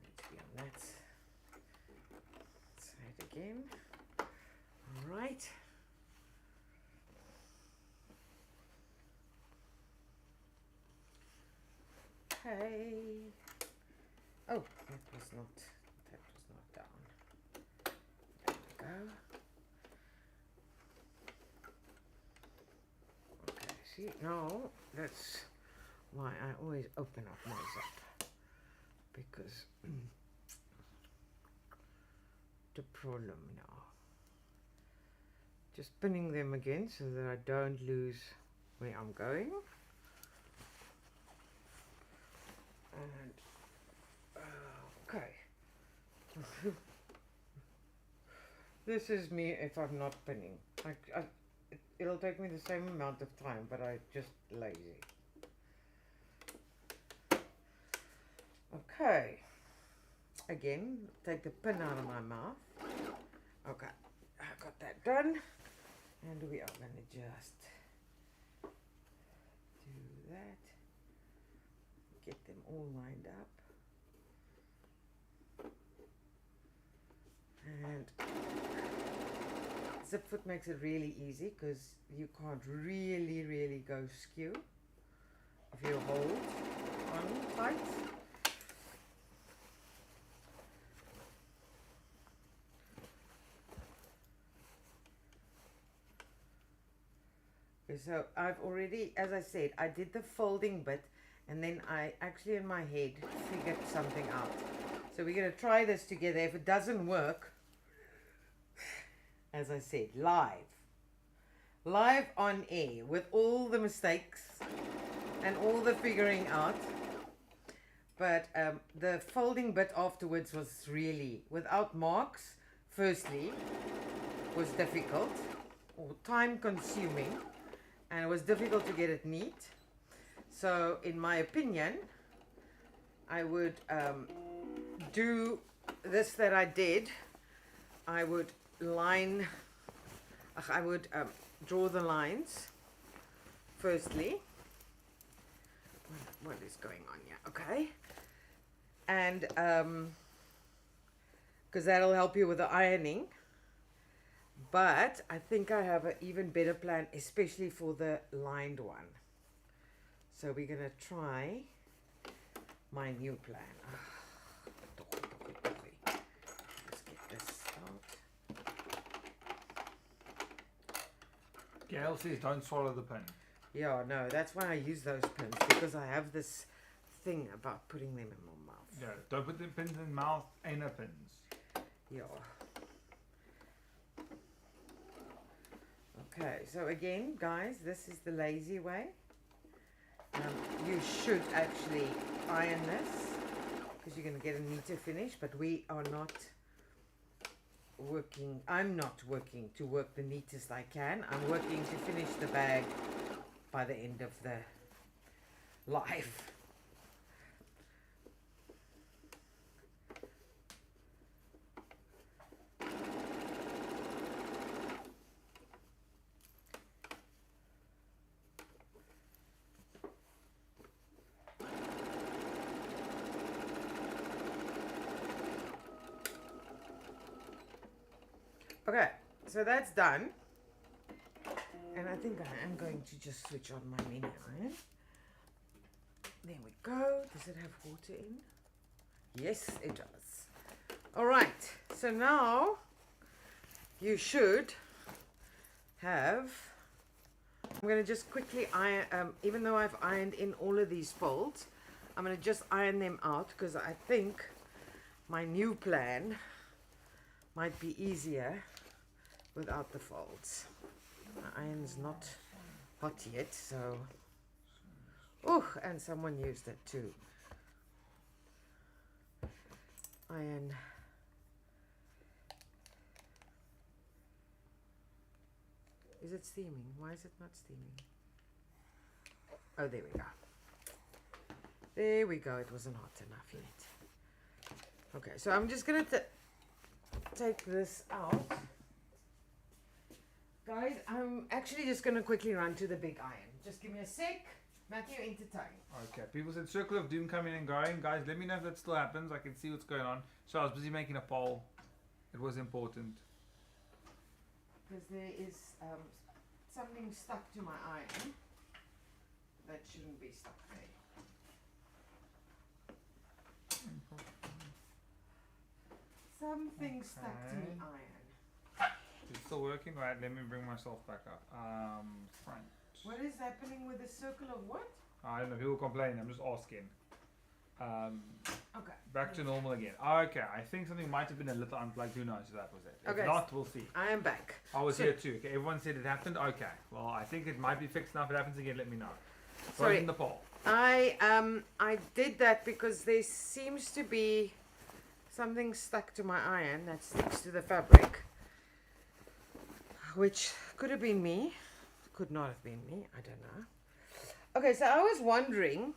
Need to be on that side again. All right. Okay. Oh, that was not down. There we go. Okay, see, now that's why I always open up my zip, because the problem now, just pinning them again so that I don't lose where I'm going. And okay, this is me if I'm not pinning. It'll take me the same amount of time, but I'm just lazy. Okay, again, take the pin out of my mouth. Okay, I got that done, and we are going to just do that, get them all lined up, and zip foot makes it really easy because you can't really go skew if you hold on tight. So I've already, as I said, I did the folding bit and then I actually in my head figured something out. So we're going to try this together. If it doesn't work, as I said, live on air with all the mistakes and all the figuring out. But the folding bit afterwards was really, without marks, firstly, was difficult or time consuming. And it was difficult to get it neat. So in my opinion, I would do this that I did. I would draw the lines firstly. What is going on here? Okay. And because that'll help you with the ironing. But I think I have an even better plan, especially for the lined one. So we're going to try my new plan. Let's get this out. Gail says don't swallow the pin. Yeah, no, that's why I use those pins, because I have this thing about putting them in my mouth. Yeah, don't put the pins in mouth, ain't no pins. Yeah. Okay, so again, guys, this is the lazy way. You should actually iron this because you're going to get a neater finish, but we are not working. I'm not working to work the neatest I can. I'm working to finish the bag by the end of the live. Okay, so that's done. And I think I am going to just switch on my mini iron. There we go. Does it have water in? Yes, it does. All right, so now you should have, I'm going to just quickly iron, even though I've ironed in all of these folds, I'm going to just iron them out because I think my new plan might be easier without the folds. My iron's not hot yet, so... Oh, and someone used it too. Iron. Is it steaming? Why is it not steaming? Oh, there we go. There we go. It wasn't hot enough yet. Okay, so I'm just going to take this out. Guys, I'm actually just going to quickly run to the big iron. Just give me a sec. Matthew, entertain. Okay, people said Circle of Doom coming and going. Guys, let me know if that still happens. I can see what's going on. So I was busy making a poll. It was important. Because there is something stuck to my iron that shouldn't be stuck there. Something stuck to my iron. Is it still working? Alright, let me bring myself back up. Front. What is happening with the circle of what? I don't know, people complain, I'm just asking. Okay. Back to normal again. Okay, I think something might have been a little unplugged, who knows if that was it. If Okay. not, we'll see. I am back. I was here too. Okay, everyone said it happened. Okay, well, I think it might be fixed now. If it happens again, let me know. Sorry. In the poll. I did that because there seems to be something stuck to my iron that sticks to the fabric, which could have been me, could not have been me, I don't know. Okay, so I was wondering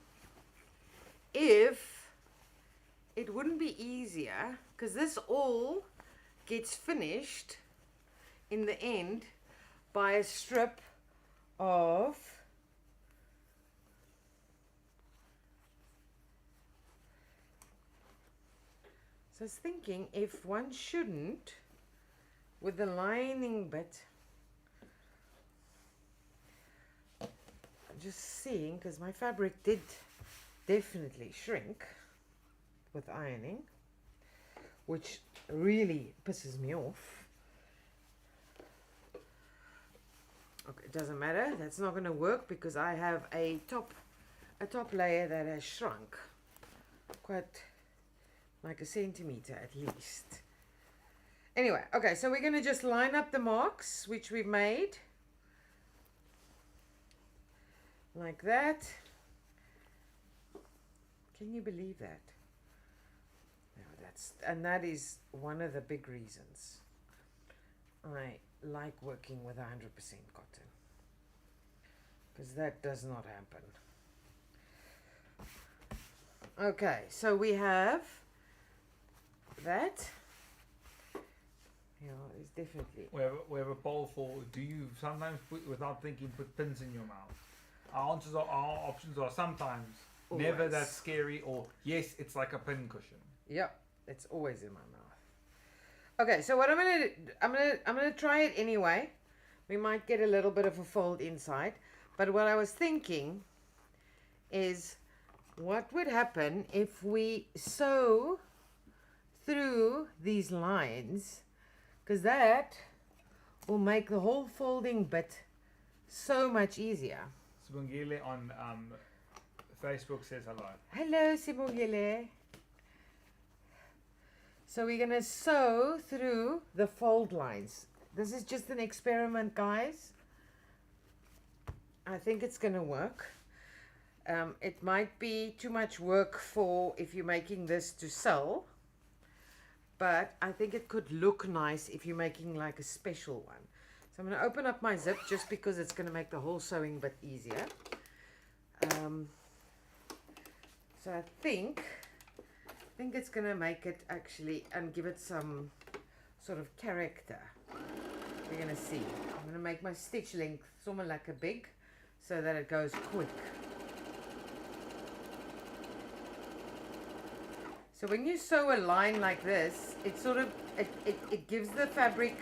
if it wouldn't be easier, because this all gets finished in the end by a strip of So I was thinking if one shouldn't with the lining bit, I'm just seeing, because my fabric did definitely shrink with ironing, which really pisses me off. Okay, it doesn't matter, that's not going to work because I have a top layer that has shrunk quite like a centimeter at least. Anyway, okay, so we're going to just line up the marks which we've made like that. Can you believe that? No, that is one of the big reasons I like working with 100% cotton, because that does not happen. Okay, so we have that. Yeah, it's definitely. We have a poll for, do you sometimes put, without thinking, put pins in your mouth? Our options are sometimes, Always. never that scary, or yes, it's like a pin cushion. Yep, it's always in my mouth. Okay, so what I'm gonna try it anyway. We might get a little bit of a fold inside, but what I was thinking is, what would happen if we sew through these lines, because that will make the whole folding bit so much easier. Sibongile on Facebook says hello. Hello, Sibongile. So we're going to sew through the fold lines. This is just an experiment, guys. I think it's going to work. It might be too much work for if you're making this to sell, but I think it could look nice if you're making like a special one. So I'm going to open up my zip just because it's going to make the whole sewing bit easier. So I think it's going to make it actually and give it some sort of character. We're going to see. I'm going to make my stitch length somewhat like a big so that it goes quick. So when you sew a line like this, it sort of it gives the fabric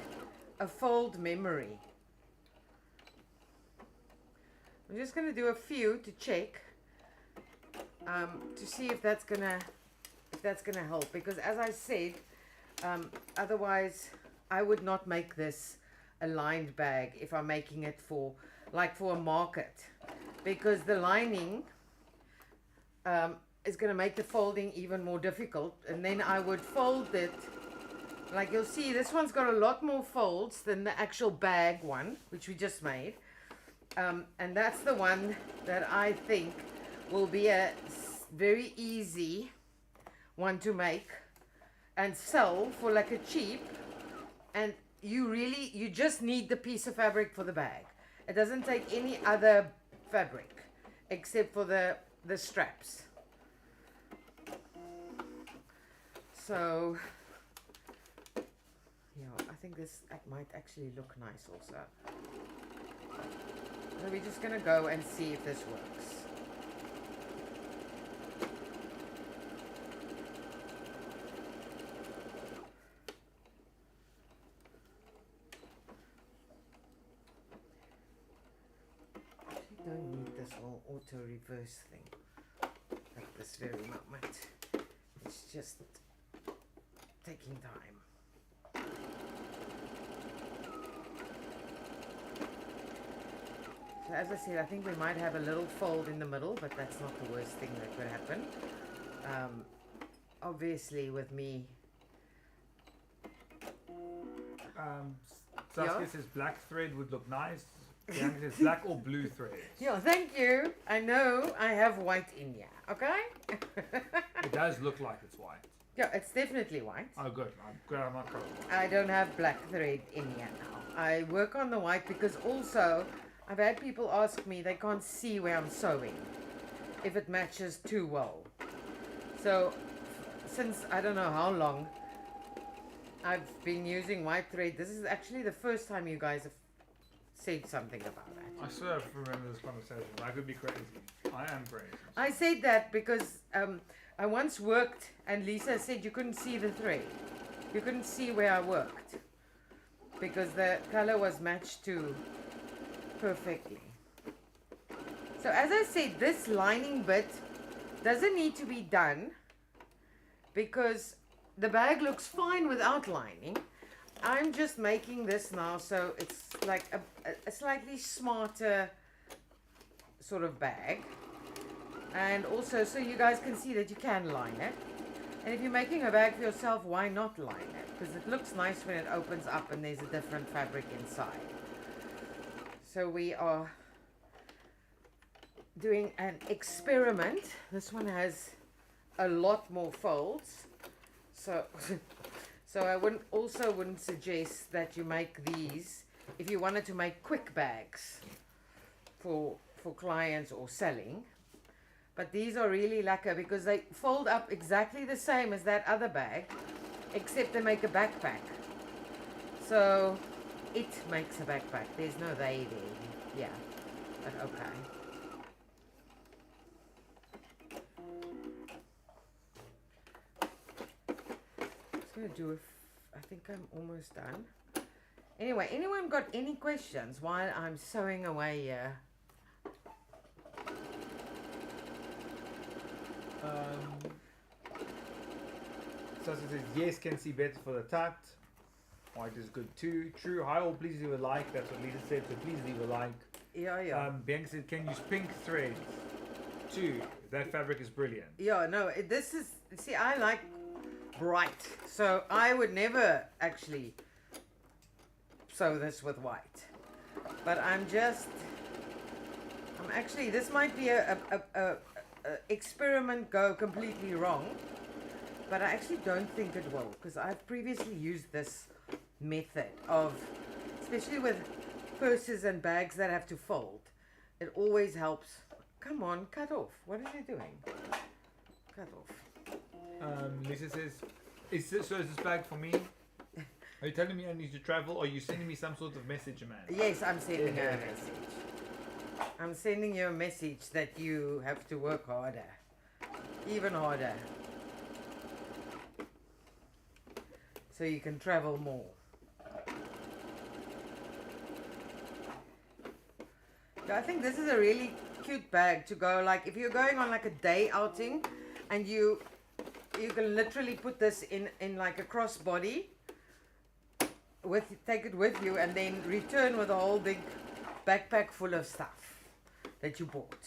a fold memory. I'm just going to do a few to check to see if that's gonna help, because as I said, otherwise I would not make this a lined bag if I'm making it for a market, because the lining is going to make the folding even more difficult, and then I would fold it like you'll see. This one's got a lot more folds than the actual bag one which we just made, and that's the one that I think will be a very easy one to make and sell for like a cheap, and you just need the piece of fabric for the bag. It doesn't take any other fabric except for the straps. So yeah, I think this might actually look nice also. So we're just gonna go and see if this works. Don't need this whole auto reverse thing at this very moment. It's just taking time. So as I said, I think we might have a little fold in the middle, but that's not the worst thing that could happen. Obviously with me, Saskia says black thread would look nice. Bianca says black or blue thread. yeah, thank you. I know I have white in here, okay? It does look like it's white. Yeah, it's definitely white. Oh, good. I'm glad I'm not colorblind. I don't have black thread in here now. I work on the white because also I've had people ask me, they can't see where I'm sewing if it matches too well. So since I don't know how long I've been using white thread, this is actually the first time you guys have said something about that. I swear I remember this conversation. I could be crazy. I am crazy. I said that because I once worked and Lisa said you couldn't see the thread. You couldn't see where I worked. because the color was matched to perfectly. So as I said, this lining bit doesn't need to be done because the bag looks fine without lining. I'm just making this now so it's like a slightly smarter sort of bag, and also so you guys can see that you can line it. And if you're making a bag for yourself, why not line it? Because it looks nice when it opens up and there's a different fabric inside. So we are doing an experiment. This one has a lot more folds. So I wouldn't suggest that you make these if you wanted to make quick bags for clients or selling. But these are really lacquer because they fold up exactly the same as that other bag, except they make a backpack. So it makes a backpack. There's no they there. Yeah, but okay. Just gonna do I think I'm almost done. Anyway, anyone got any questions while I'm sewing away here? So it says, yes, can see better for the tucked. White is good too. True. Hi all, please leave a like. That's what Lisa said, so please leave a like. Yeah. Bianca said, can use pink threads too. That fabric is brilliant. Yeah, no, this is, see, I like bright. So I would never actually sew this with white. But actually, this might be a experiment go completely wrong. But I actually don't think it will, because I've previously used this method of, especially with purses and bags that have to fold. It always helps. Come on, cut off. What are you doing? Cut off. Lisa says, is this bag for me? Are you telling me I need to travel, or are you sending me some sort of message, man? Yes, I'm sending you a message. I'm sending you a message that you have to work harder. Even harder. So you can travel more. I think this is a really cute bag to go, like if you're going on like a day outing and you can literally put this in like a crossbody, take it with you and then return with a whole big backpack full of stuff that you bought.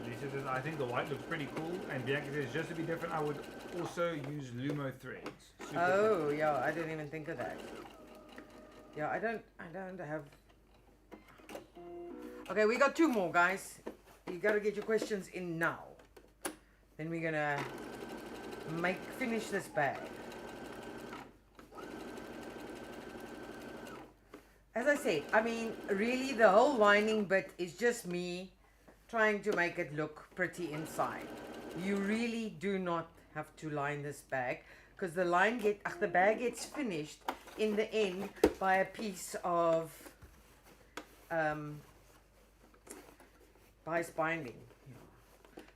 Lisa says, I think the white looks pretty cool, and Bianca says, just to be different, I would also use Lumo threads. Oh, yeah, I didn't even think of that. Yeah, I don't have... Okay, we got two more, guys. You gotta get your questions in now. Then we're gonna finish this bag. As I said, I mean, really the whole lining bit is just me trying to make it look pretty inside. You really do not have to line this bag, because the bag gets finished in the end by a piece of bias binding.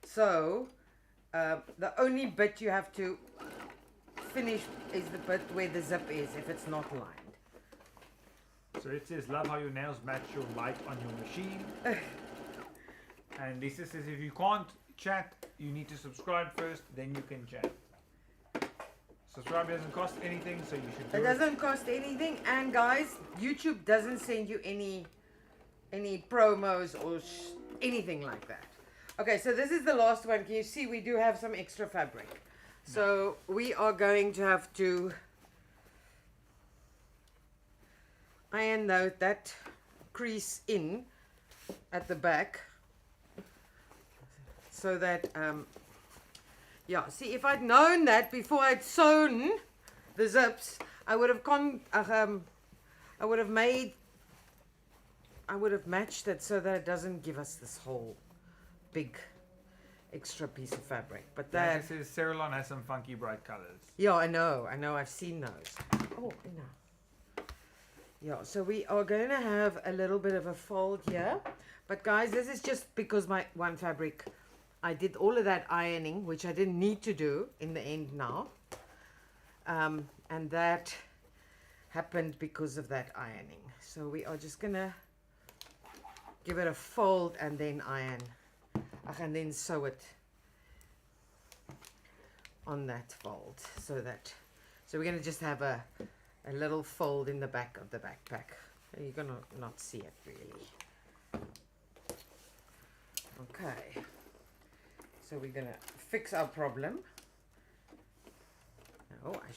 So the only bit you have to finish is the bit where the zip is, if it's not lined. So it says, love how your nails match your light on your machine. And Lisa says, if you can't chat, you need to subscribe first, then you can chat. Subscribe doesn't cost anything, so you should do it. It doesn't cost anything, and guys, YouTube doesn't send you any promos or anything like that. Okay, so this is the last one. Can you see we do have some extra fabric? So we are going to have to iron that crease in at the back, so that yeah, see, if I'd known that before I'd sewn the zips, I would have matched it so that it doesn't give us this whole big extra piece of fabric. But that, this is Cerilon has some funky bright colors. yeah, I know, I've seen those. Oh, no. Yeah, so we are going to have a little bit of a fold here. But guys, this is just because my one fabric, I did all of that ironing, which I didn't need to do in the end now. And that happened because of that ironing. So we are just gonna give it a fold and then iron. And then sew it on that fold, so we're gonna just have a little fold in the back of the backpack. You're gonna not see it really. Okay, so we're gonna fix our problem. Oh, I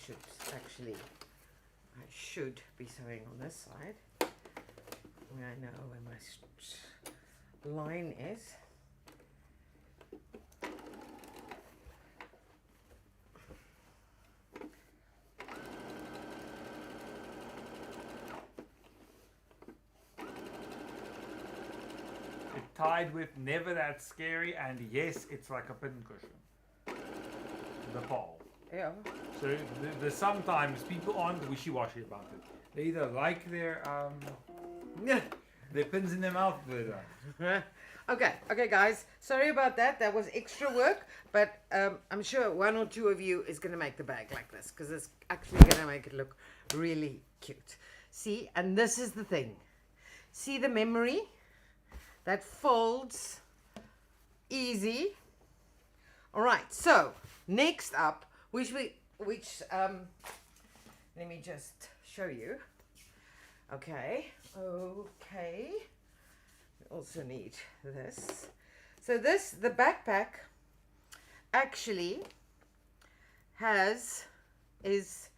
should be sewing on this side. I know where my line is. Tied with never that scary, and yes, it's like a pincushion. The pole. Yeah. So the sometimes people aren't wishy-washy about it. They either like their pins in their mouth, or they don't. Okay, guys. Sorry about that. That was extra work, but I'm sure one or two of you is gonna make the bag like this because it's actually gonna make it look really cute. See, and this is the thing. See the memory? That folds easy. All right, so next up, let me just show you. Okay. We also need this. So the backpack actually is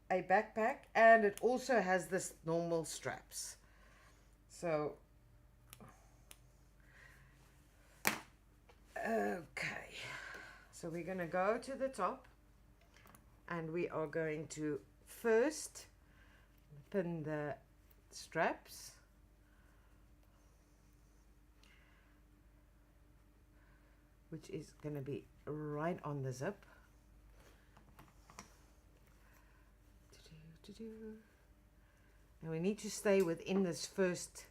a backpack, and it also has this normal straps. So okay, so we're going to go to the top and we are going to first pin the straps, which is going to be right on the zip. And we need to stay within this first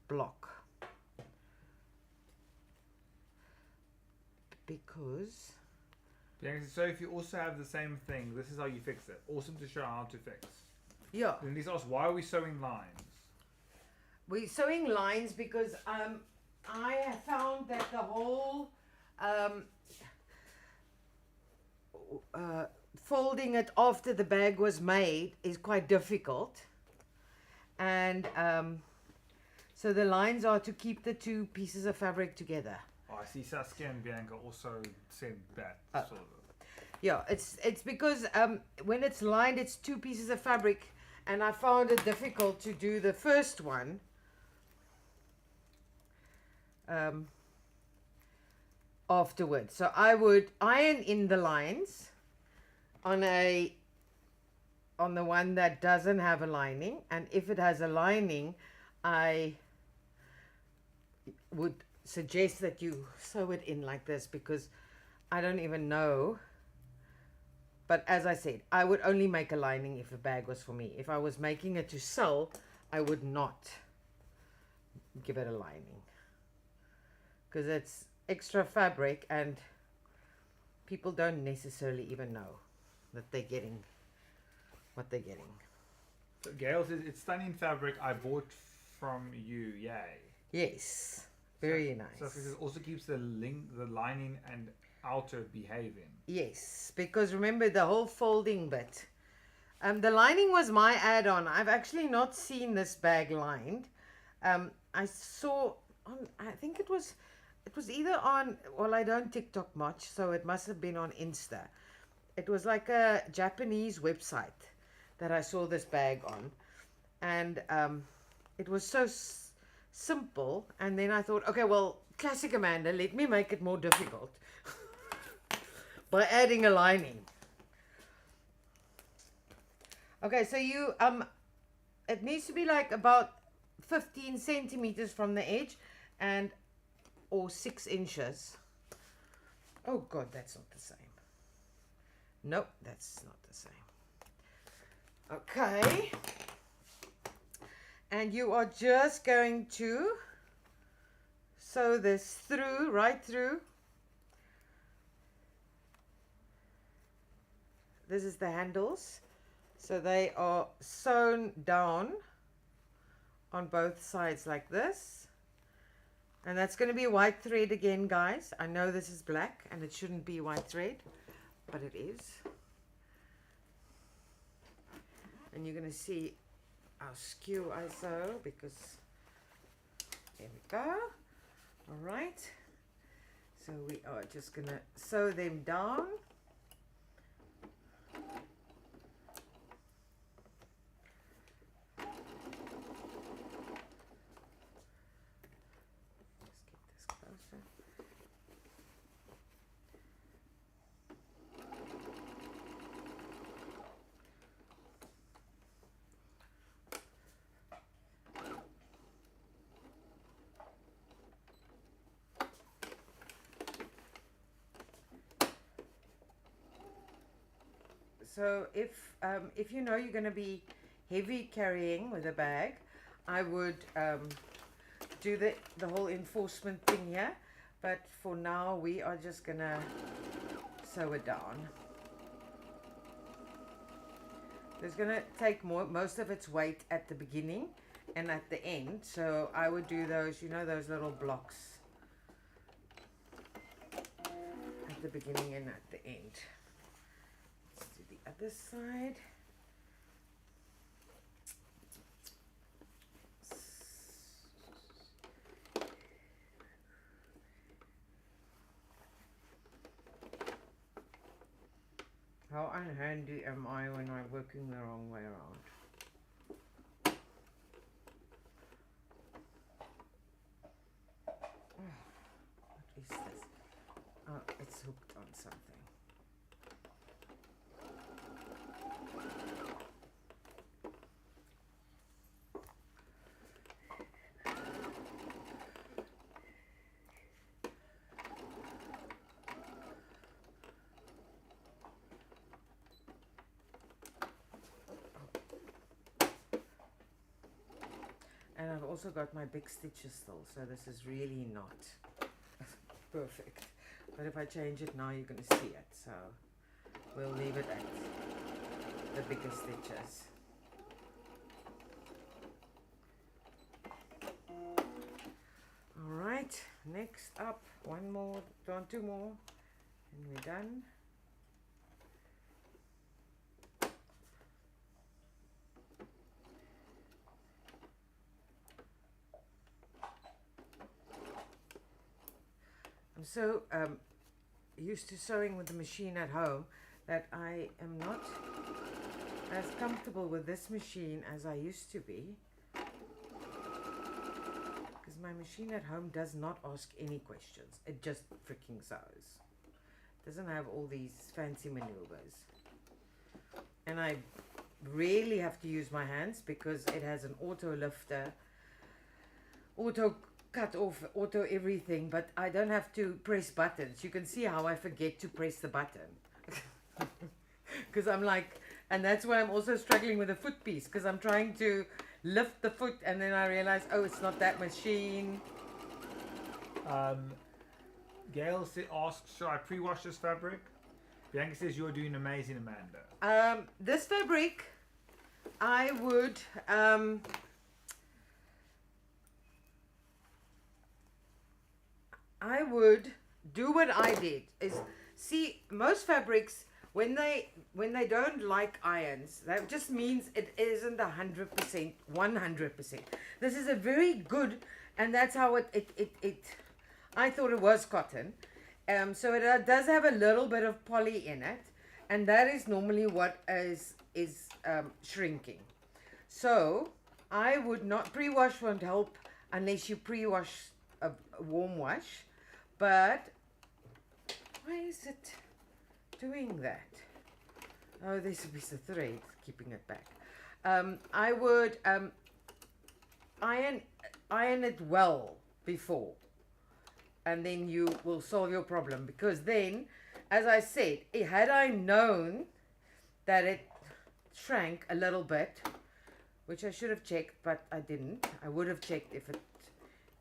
block, because So if you also have the same thing, this is how you fix it. Awesome to show how to fix. Yeah. Then these ask, why are we sewing lines? We're sewing lines because I have found that the whole folding it after the bag was made is quite difficult, and so the lines are to keep the two pieces of fabric together. Oh, I see Saskia and Bianca also said that. Sort of. Yeah, it's because when it's lined, it's two pieces of fabric, and I found it difficult to do the first one afterwards. So I would iron in the lines on the one that doesn't have a lining, and if it has a lining, I would suggest that you sew it in like this, because I don't even know. But as I said, I would only make a lining if a bag was for me. If I was making it to sell, I would not give it a lining, because it's extra fabric and people don't necessarily even know that they're getting what they're getting. So Gail says, it's stunning fabric I bought from you. Yay. Yes, very nice. So it also keeps the lining and outer behaving. Yes, because remember the whole folding bit. The lining was my add-on. I've actually not seen this bag lined. I saw on, I think it was either on, well, I don't TikTok much, so it must have been on Insta. It was like a Japanese website that I saw this bag on, and it was so simple. And then I thought, okay, well, classic Amanda, let me make it more difficult by adding a lining. Okay, so you it needs to be like about 15 centimeters from the edge, and or 6 inches. Oh God, that's not the same. Nope, that's not the same. Okay, and you are just going to sew this through, right through. This is the handles, So they are sewn down on both sides like this. And that's going to be white thread again, guys. I know this is black and it shouldn't be white thread, but it is. And you're going to see our skew I sew because there we go. All right. So we are just going to sew them down. So if you know you're going to be heavy carrying with a bag, I would do the whole enforcement thing here. But for now, we are just going to sew it down. It's going to take most of its weight at the beginning and at the end. So I would do those, you know, those little blocks at the beginning and at the end. Other side. How unhandy am I when I'm working the wrong way around? What is this? Oh, it's hooked on something. And I've also got my big stitches still, so this is really not perfect. But if I change it now, you're going to see it. So we'll leave it at the bigger stitches. All right, next up, one more, two more, and we're done. I'm so used to sewing with the machine at home that I am not as comfortable with this machine as I used to be, because my machine at home does not ask any questions. It just freaking sews. It doesn't have all these fancy maneuvers, and I rarely have to use my hands because it has an auto lifter, auto cut off, auto everything, but I don't have to press buttons. You can see how I forget to press the button because I'm like, and that's why I'm also struggling with the foot piece, because I'm trying to lift the foot and then I realize, oh, it's not that machine. Gail asks, should I pre-wash this fabric? Bianca says you're doing amazing, Amanda. This fabric I would do what I did, is see, most fabrics, when they don't like irons, that just means it isn't 100%. This is a very good, and that's how it I thought it was cotton, so it does have a little bit of poly in it, and that is normally what is shrinking. So I would not, pre-wash won't help unless you pre-wash a warm wash. But why is it doing that? Oh, this is the thread keeping it back. I would iron it well before, and then you will solve your problem, because then, as I said, had I known that it shrank a little bit, which I should have checked, but I didn't. I would have checked if it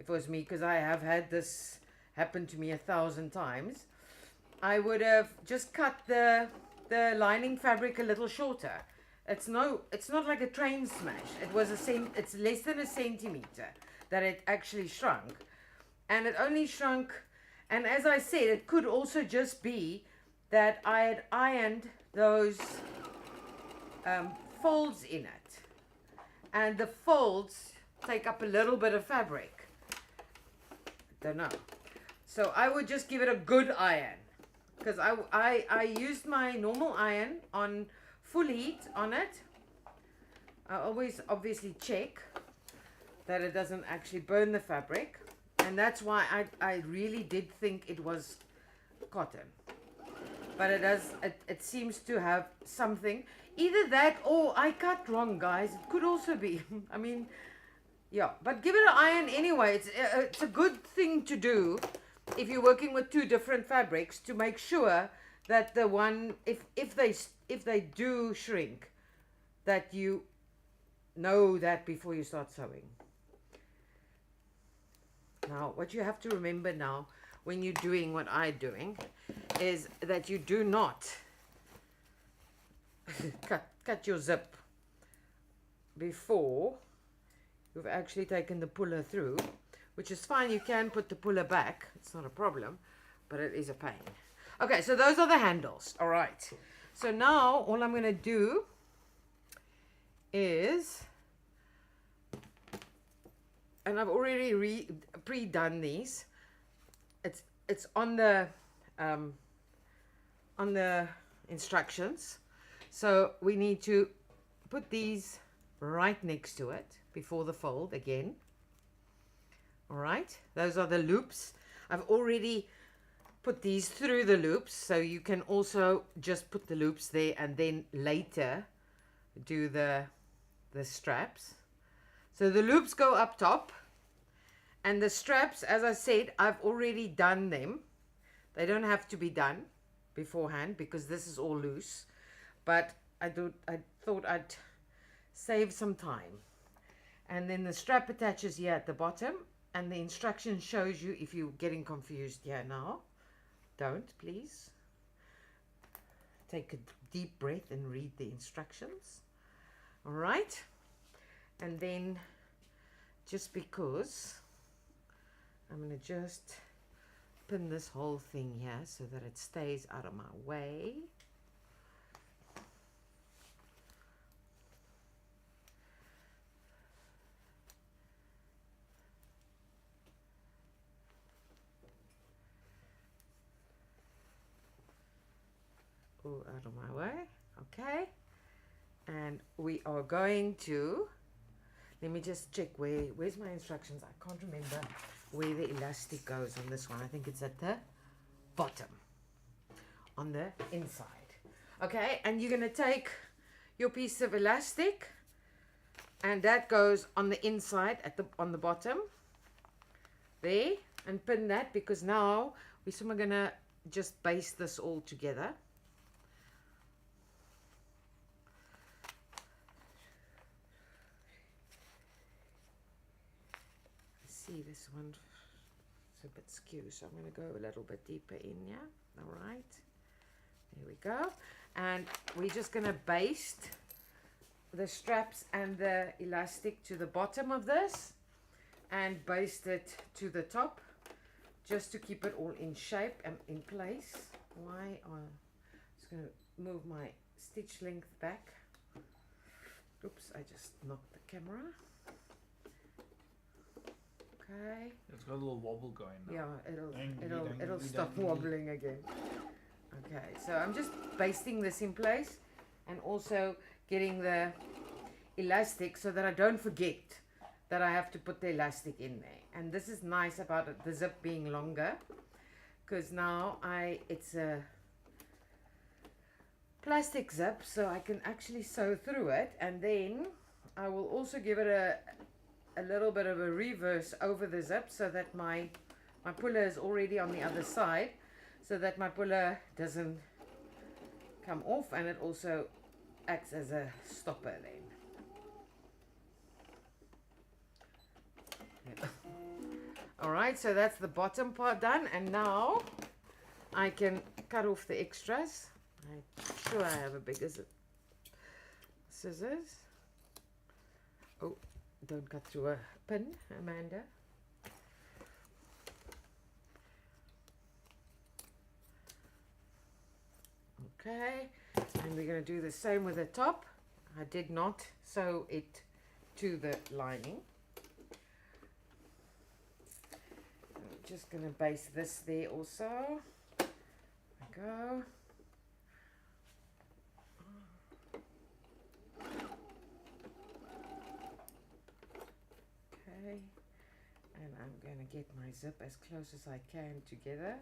was me, because I have had this happen to me 1,000 times. I would have just cut the lining fabric a little shorter, It's not like a train smash. It's less than a centimeter that it actually shrunk. And it only shrunk, and as I said, it could also just be that I had ironed those folds in it. And the folds take up a little bit of fabric. Don't know. So I would just give it a good iron. Because I used my normal iron on full heat on it. I always obviously check that it doesn't actually burn the fabric. And that's why I really did think it was cotton. But it seems to have something. Either that or I cut wrong, guys. It could also be. I mean, yeah. But give it an iron anyway. It's a good thing to do if you're working with two different fabrics, to make sure that the one, if they do shrink, that you know that before you start sewing. Now, what you have to remember now, when you're doing what I'm doing, is that you do not cut your zip before you've actually taken the puller through, which is fine. You can put the puller back. It's not a problem, but it is a pain. Okay, so those are the handles. All right. So now all I'm going to do is, and I've already pre-done these. It's on the instructions. So we need to put these right next to it before the fold again. All right, those are the loops. I've already put these through the loops, so you can also just put the loops there and then later do the straps. So the loops go up top, and the straps, as I said, I've already done them. They don't have to be done beforehand because this is all loose, but I thought I'd save some time. And then the strap attaches here at the bottom, and the instruction shows you, if you're getting confused here now, don't, please. Take a deep breath and read the instructions. All right. And then, just because, I'm going to just pin this whole thing here so that it stays out of my way. Out of my way. Okay, and we are going to, let me just check where's my instructions. I can't remember where the elastic goes on this one. I think it's at the bottom on the inside. Okay, and you're going to take your piece of elastic, and that goes on the inside on the bottom there, and pin that, because now we're going to just baste this all together. See, this one is a bit skew, so I'm going to go a little bit deeper in here. All right, there we go. And we're just going to baste the straps and the elastic to the bottom of this, and baste it to the top, just to keep it all in shape and in place. I'm just going to move my stitch length back. Oops, I just knocked the camera. Okay. It's got a little wobble going now. Yeah, it'll stop wobbling again. Okay, so I'm just basting this in place, and also getting the elastic so that I don't forget that I have to put the elastic in there. And this is nice about it, the zip being longer, because now it's a plastic zip, so I can actually sew through it. And then I will also give it a little bit of a reverse over the zip, so that my puller is already on the other side, so that my puller doesn't come off, and it also acts as a stopper then. Alright, so that's the bottom part done, and now I can cut off the extras. I'm sure I have a bigger scissors. Oh, don't cut through a pin, Amanda. Okay, and we're going to do the same with the top. I did not sew it to the lining. I'm just going to base this there also. There we go. Okay, and I'm going to get my zip as close as I can together.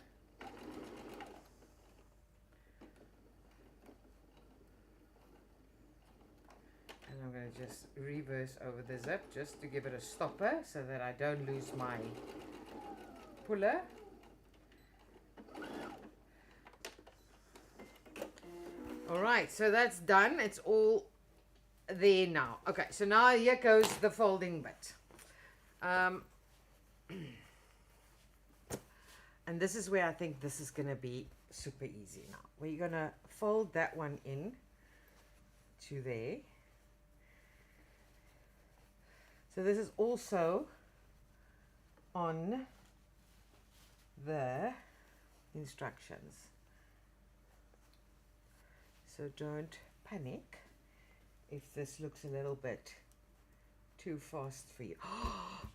And I'm going to just reverse over the zip just to give it a stopper so that I don't lose my puller. Alright, so that's done. It's all there now. Okay, so now here goes the folding bit. And this is where I think this is going to be super easy now. We're going to fold that one in to there. So this is also on the instructions. So don't panic if this looks a little bit too fast for you.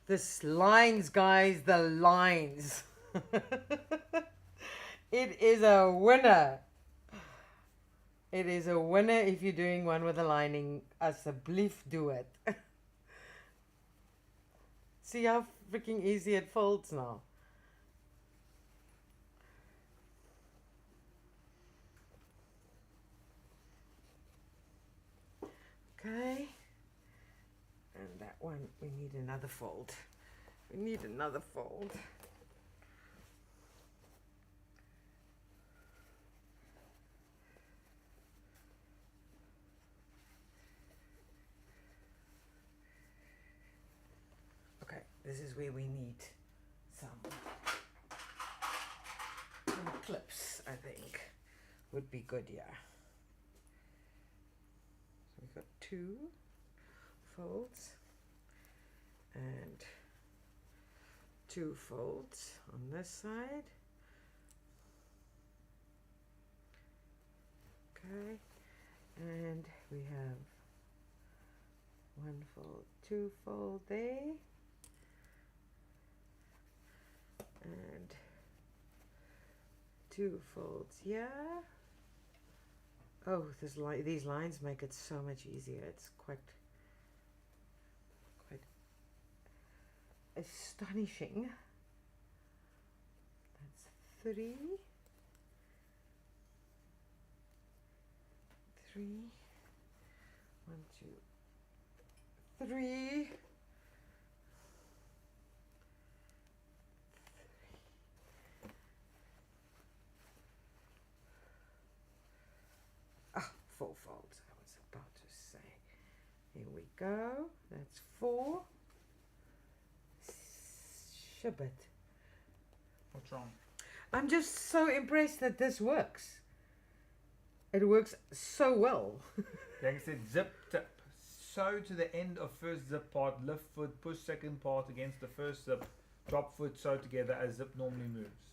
This lines, guys, the lines. It is a winner. It is a winner if you're doing one with a lining. Asseblief do it. See how freaking easy it folds now. Okay. And that one, we need another fold. We need another fold. Okay, this is where we need some clips, I think, would be good, yeah. So we've got 2 folds and 2 folds on this side. Okay, and we have 1 fold, 2 fold there, and 2 folds here. Oh, these lines make it so much easier. It's quite astonishing. That's 3. 3. 1, 2, 3. Ah, 4 folds, I was about to say. Here we go. That's 4. Shibbit. What's wrong? I'm just so impressed that this works. It works so well. Like I said, zip tip. Sew to the end of first zip part, lift foot, push second part against the first zip, drop foot, sew together as zip normally moves.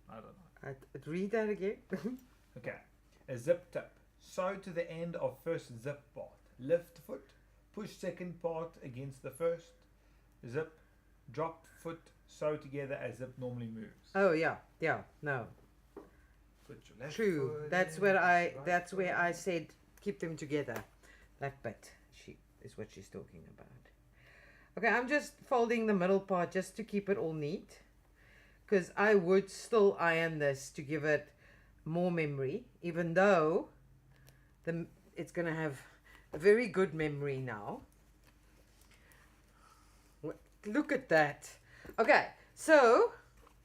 I don't know. I'd read that again. Okay. A zip tip. Sew to the end of first zip part, lift foot, push second part against the first zip, drop foot, sew together as zip normally moves. Oh yeah, no. Put your left True. foot That's in, where right that's foot where I in. said keep them together. That bit is what she's talking about. Okay, I'm just folding the middle part just to keep it all neat, because I would still iron this to give it more memory, even though it's going to have a very good memory now. Look at that. Okay, so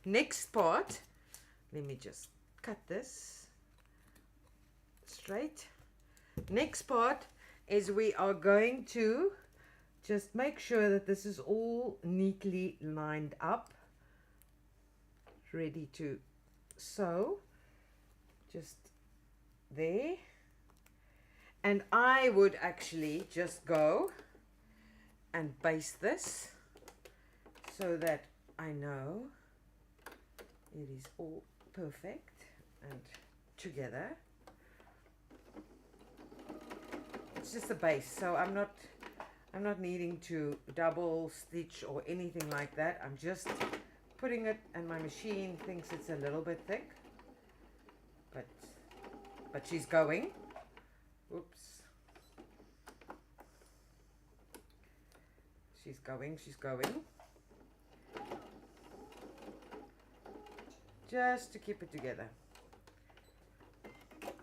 next part, let me just cut this straight. Next part is we are going to just make sure that this is all neatly lined up, ready to sew. Just there. And I would actually just go and baste this so that I know it is all perfect and together. It's just a base, so I'm not needing to double stitch or anything like that. I'm just putting it, and my machine thinks it's a little bit thick, but she's going. Oops. She's going. Just to keep it together.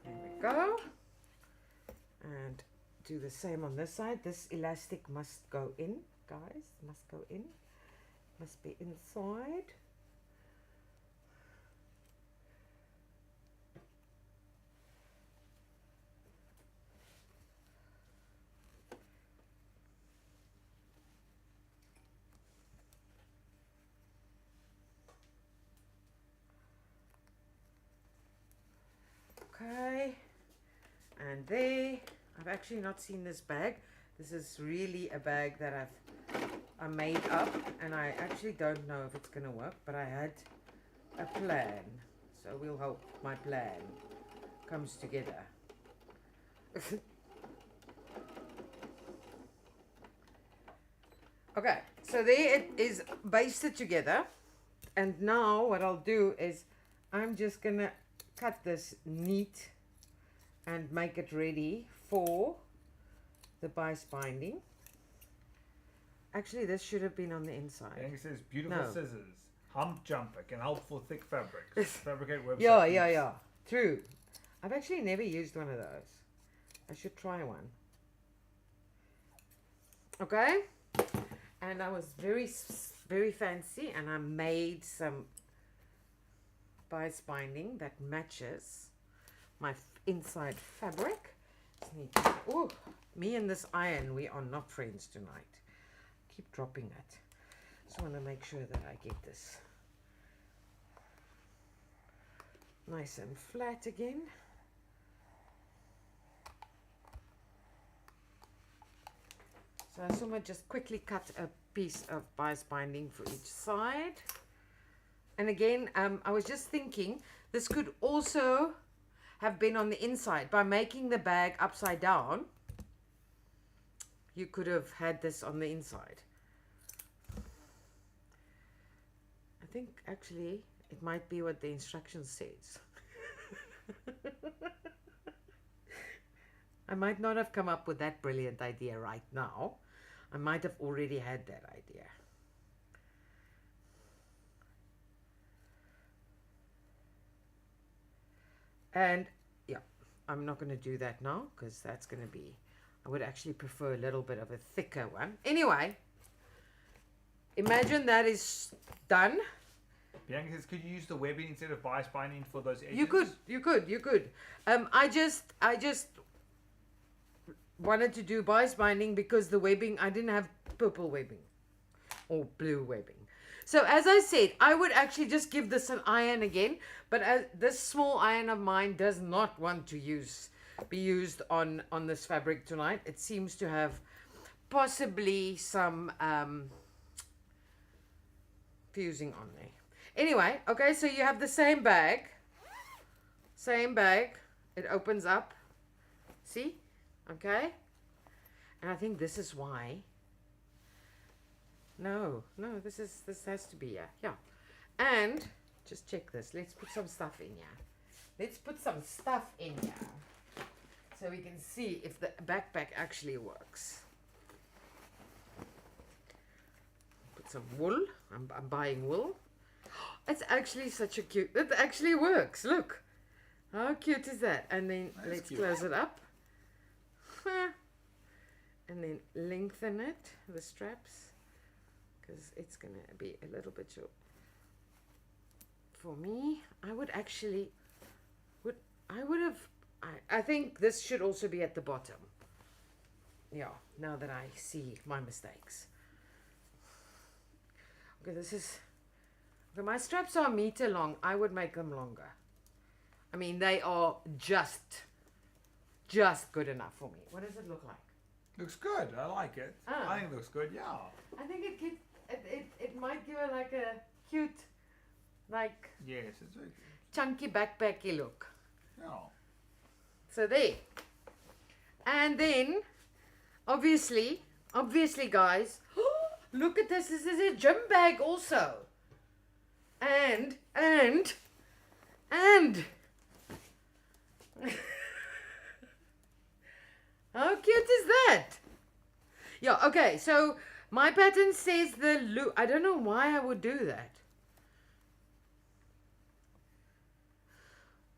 There we go. And do the same on this side. This elastic must go in, guys. Must go in. Must be inside. Okay, and there, I've actually not seen this bag. This is really a bag that I made up, and I actually don't know if it's gonna work, but I had a plan, so we'll hope my plan comes together. Okay, so there it is basted together, and now what I'll do is I'm just gonna cut this neat and make it ready for the bias binding. Actually, this should have been on the inside. And it says beautiful No. scissors, hump jumper, can help for thick fabrics. Fabricate website. Yeah. True. I've actually never used one of those. I should try one. Okay. And I was very fancy, and I made some bias binding that matches my inside fabric. Oh, me and this iron, we are not friends tonight. Keep dropping it. Just want to make sure that I get this nice and flat again. So I might just quickly cut a piece of bias binding for each side. And again, I was just thinking, this could also have been on the inside. By making the bag upside down, you could have had this on the inside. I think actually it might be what the instructions says. I might not have come up with that brilliant idea right now. I might have already had that idea. And yeah, I'm not going to do that now because that's going to be, I would actually prefer a little bit of a thicker one. Anyway, imagine that is done. Bianca says, could you use the webbing instead of bias binding for those edges? You could. I just wanted to do bias binding because the webbing, I didn't have purple webbing or blue webbing. So as I said, I would actually just give this an iron again, but this small iron of mine does not want to be used on this fabric tonight. It seems to have possibly some fusing on there. Anyway, okay, so you have the same bag. It opens up. See? Okay? And I think this is why. No, this has to be yeah. And just check this. Let's put some stuff in here. So we can see if the backpack actually works. Put some wool. I'm buying wool. It's actually such a cute. It actually works. Look. How cute is that? And then let's close it up. And then lengthen it, the straps, because it's going to be a little bit short. For me, I think this should also be at the bottom. Yeah, now that I see my mistakes. Okay, okay, my straps are a meter long. I would make them longer. I mean, they are just just good enough for me. What does it look like? Looks good. I like it. Ah. I think it looks good. Yeah. I think it might give it like a cute, like Yes, it's very good. chunky backpacky look. Yeah. So there. And then, obviously guys, look at this. This is a gym bag also. And how cute is that? Yeah, okay, so my pattern says the loop. I don't know why I would do that.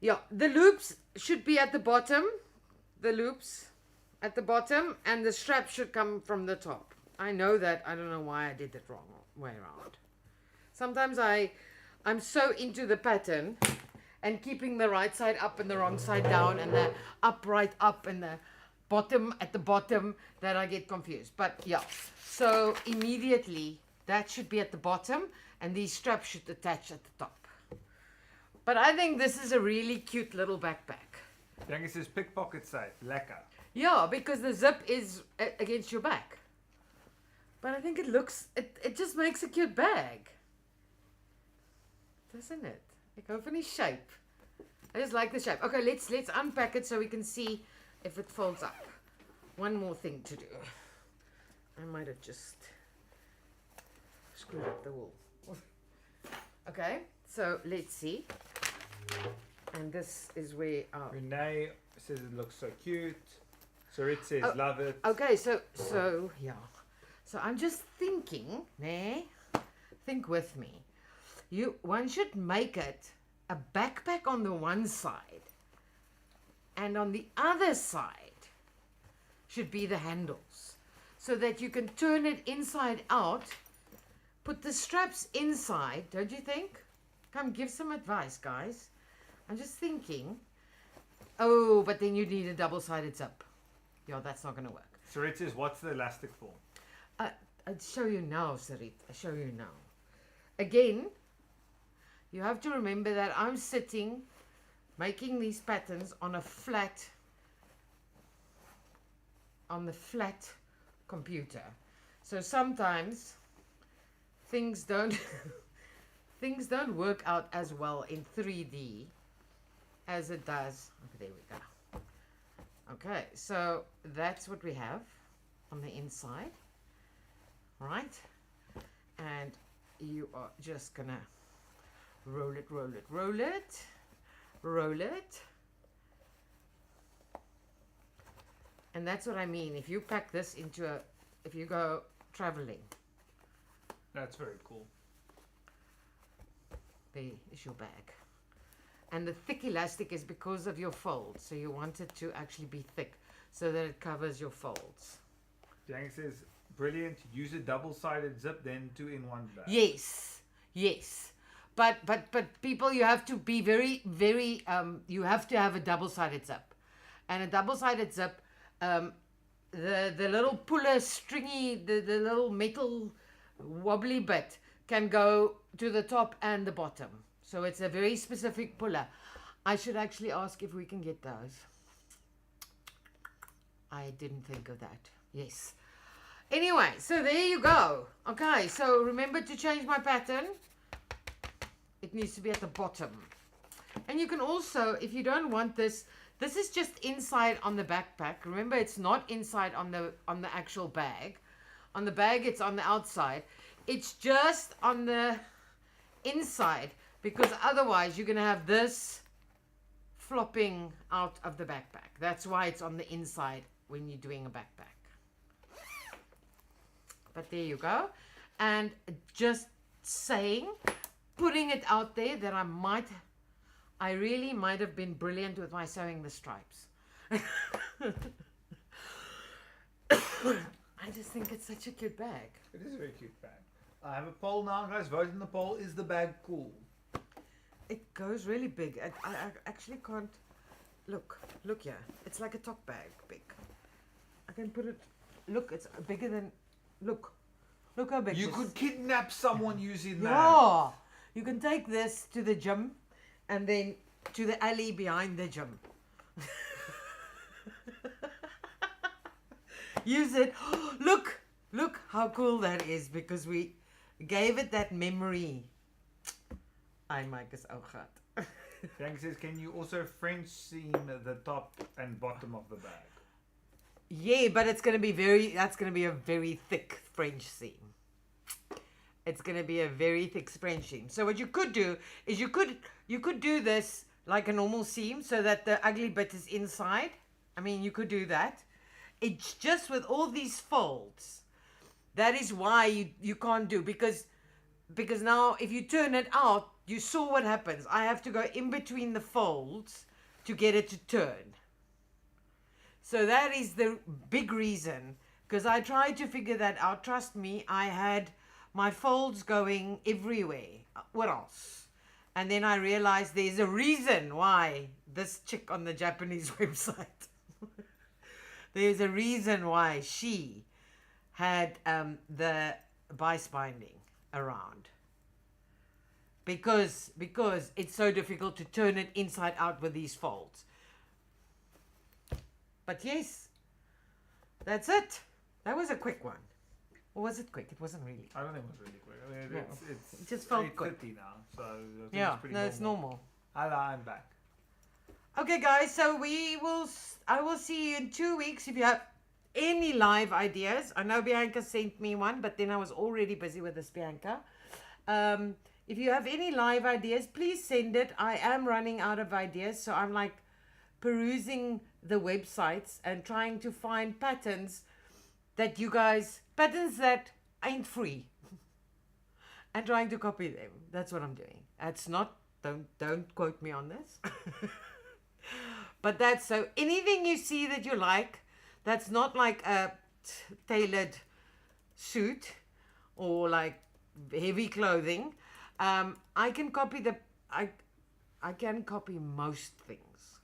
Yeah, the loops should be at the bottom. The loops at the bottom, and the strap should come from the top. I know that. I don't know why I did it wrong way around. Sometimes I'm so into the pattern and keeping the right side up and the wrong side down and the upright up and the bottom at the bottom that I get confused. But yeah, so immediately that should be at the bottom and these straps should attach at the top. But I think this is a really cute little backpack. Bianca says pickpocket safe. Lekker. Yeah, because the zip is against your back. But I think it just makes a cute bag. Doesn't it? Ek hou van die shape. I just like the shape. Okay, let's unpack it so we can see if it folds up. One more thing to do. I might have just screwed up the wool. Okay, so let's see. And this is where our... Renee says it looks so cute. Sarit says love it. Okay, so yeah. So I'm just thinking, think with me. One should make it a backpack on the one side, and on the other side should be the handles, so that you can turn it inside out, put the straps inside, don't you think? Come, give some advice, guys. I'm just thinking. Oh, but then you need a double-sided zip. Yeah, that's not going to work. Sarit says, what's the elastic for? I'll show you now, Sarit. I'll show you now. Again, you have to remember that I'm sitting making these patterns on the flat computer. So sometimes things don't work out as well in 3D as it does. Okay, there we go. Okay, so that's what we have on the inside, right? And you are just gonna roll it, roll it, roll it, roll it. And that's what I mean. If you pack this into if you go traveling. That's very cool. There is your bag. And the thick elastic is because of your folds. So you want it to actually be thick so that it covers your folds. Bianca says, brilliant. Use a double-sided zip, then 2-in-1 bag. Yes, yes. But people, you have to be very, very, you have to have a double-sided zip. And a double-sided zip, the little puller stringy, the little metal wobbly bit can go to the top and the bottom. So it's a very specific puller. I should actually ask if we can get those. I didn't think of that. Yes. Anyway, so there you go. Okay, so remember to change my pattern. It needs to be at the bottom. And you can also, if you don't want this, this is just inside on the backpack. Remember, it's not inside on the actual bag. On the bag, it's on the outside. It's just on the inside, because otherwise you're going to have this flopping out of the backpack. That's why it's on the inside when you're doing a backpack. But there you go. And just saying, putting it out there that I really might have been brilliant with my sewing the stripes. I just think it's such a cute bag. It is a very cute bag. I have a poll now, guys. Vote in the poll. Is the bag cool? It goes really big. I actually can't. Look here. It's like a top bag big. I can put it. Look, it's bigger than. Look how big. You could kidnap someone using that. Yeah. You can take this to the gym, and then to the alley behind the gym. use it. Look how cool that is, because we gave it that memory. 𝐓𝐈𝐌𝐄𝐓. Bianca says, can you also French seam the top and bottom of the bag? Yeah, but that's going to be a very thick French seam. It's going to be a very thick French seam. So what you could do is you could do this like a normal seam so that the ugly bit is inside. I mean, you could do that. It's just with all these folds. That is why you can't do, because now if you turn it out, you saw what happens. I have to go in between the folds to get it to turn. So that is the big reason, because I tried to figure that out. Trust me, I had my folds going everywhere. What else? And then I realized there's a reason why this chick on the Japanese website, there's a reason why she had the bias binding around. Because it's so difficult to turn it inside out with these folds. But yes, that's it. That was a quick one. Or was it quick? It wasn't really. I don't think it was really quick. I mean, It just felt quick. 8:50 now, so I think Yeah, it's pretty no, it's normal. Hello, I'm back. Okay, guys, so I will see you in 2 weeks. If you have any live ideas, I know Bianca sent me one, but then I was already busy with this, Bianca. If you have any live ideas, please send it. I am running out of ideas, so I'm like perusing the websites and trying to find patterns that ain't free, and trying to copy them. That's what I'm doing. It's not, don't quote me on this. But that's, so anything you see that you like, that's not like a tailored suit or like heavy clothing, I can copy I can copy most things.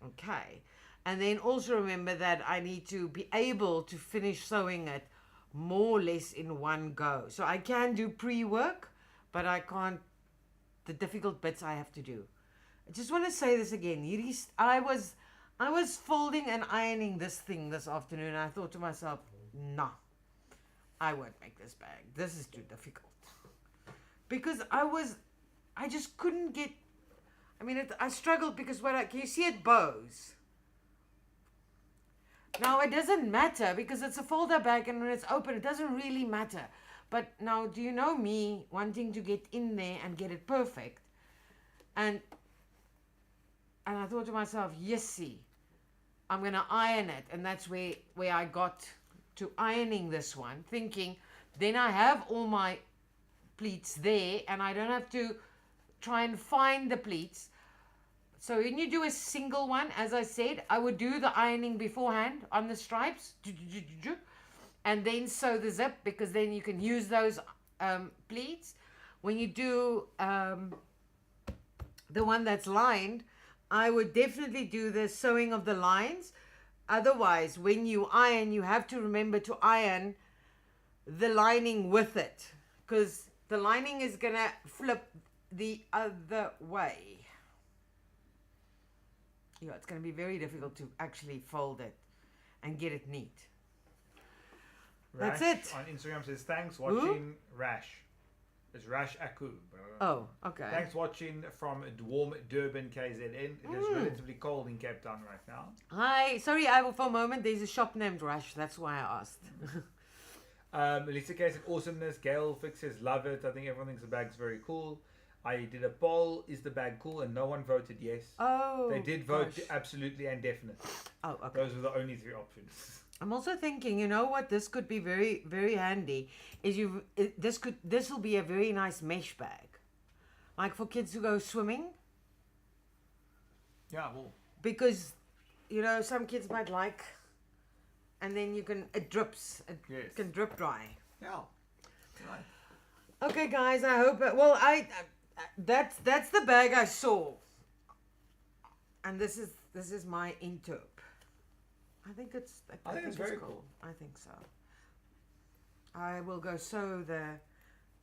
Okay. And then also remember that I need to be able to finish sewing it more or less in one go. So I can do pre-work, but I can't, the difficult bits I have to do. I just want to say this again. I was folding and ironing this thing this afternoon, and I thought to myself, nah, I won't make this bag. This is too difficult. Because I just couldn't get, I mean, I struggled because can you see it bows? Now, it doesn't matter because it's a folder bag, and when it's open, it doesn't really matter. But now, do you know me wanting to get in there and get it perfect? And I thought to myself, yes, see, I'm going to iron it. And that's where I got to ironing this one, thinking, then I have all my pleats there, and I don't have to try and find the pleats. So when you do a single one, as I said, I would do the ironing beforehand on the stripes, and then sew the zip, because then you can use those pleats. When you do the one that's lined, I would definitely do the sewing of the lines. Otherwise, when you iron, you have to remember to iron the lining with it, because the lining is going to flip the other way. Yeah, it's going to be very difficult to actually fold it and get it neat. Rash That's it. On Instagram says, thanks watching. Rash. It's Rash Aku. Oh, okay. Thanks watching from warm Durban, KZN. It is relatively cold in Cape Town right now. Hi. Sorry, for a moment, there's a shop named Rash. That's why I asked. Lisa K said, awesomeness. Gail Fix says, love it. I think everyone thinks the bag's very cool. I did a poll, is the bag cool? And no one voted yes. Oh, they did vote absolutely and definitely. Oh, okay. Those were the only 3 options. I'm also thinking, you know what, this could be very, very handy. This will be a very nice mesh bag, like for kids who go swimming. Yeah, well, because some kids might like, and then it drips. It can drip dry. Yeah. Right. Okay, guys. I hope. That's the bag I saw, and this is my interp. I think it's very cool. I think so. I will go sew the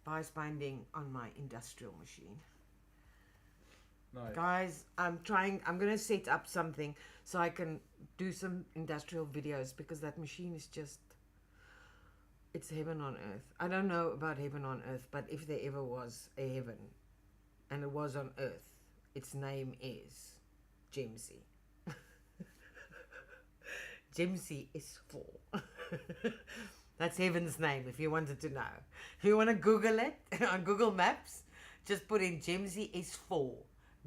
bias binding on my industrial machine. Nice. Guys, I'm gonna set up something so I can do some industrial videos, because that machine is just, it's heaven on earth. I don't know about heaven on earth, but if there ever was a heaven and it was on earth, its name is 𝐓𝐈𝐶. 𝐓𝐶 is 4. That's heaven's name, if you wanted to know. If you want to Google it on Google Maps, just put in 𝐓𝐶 is 4.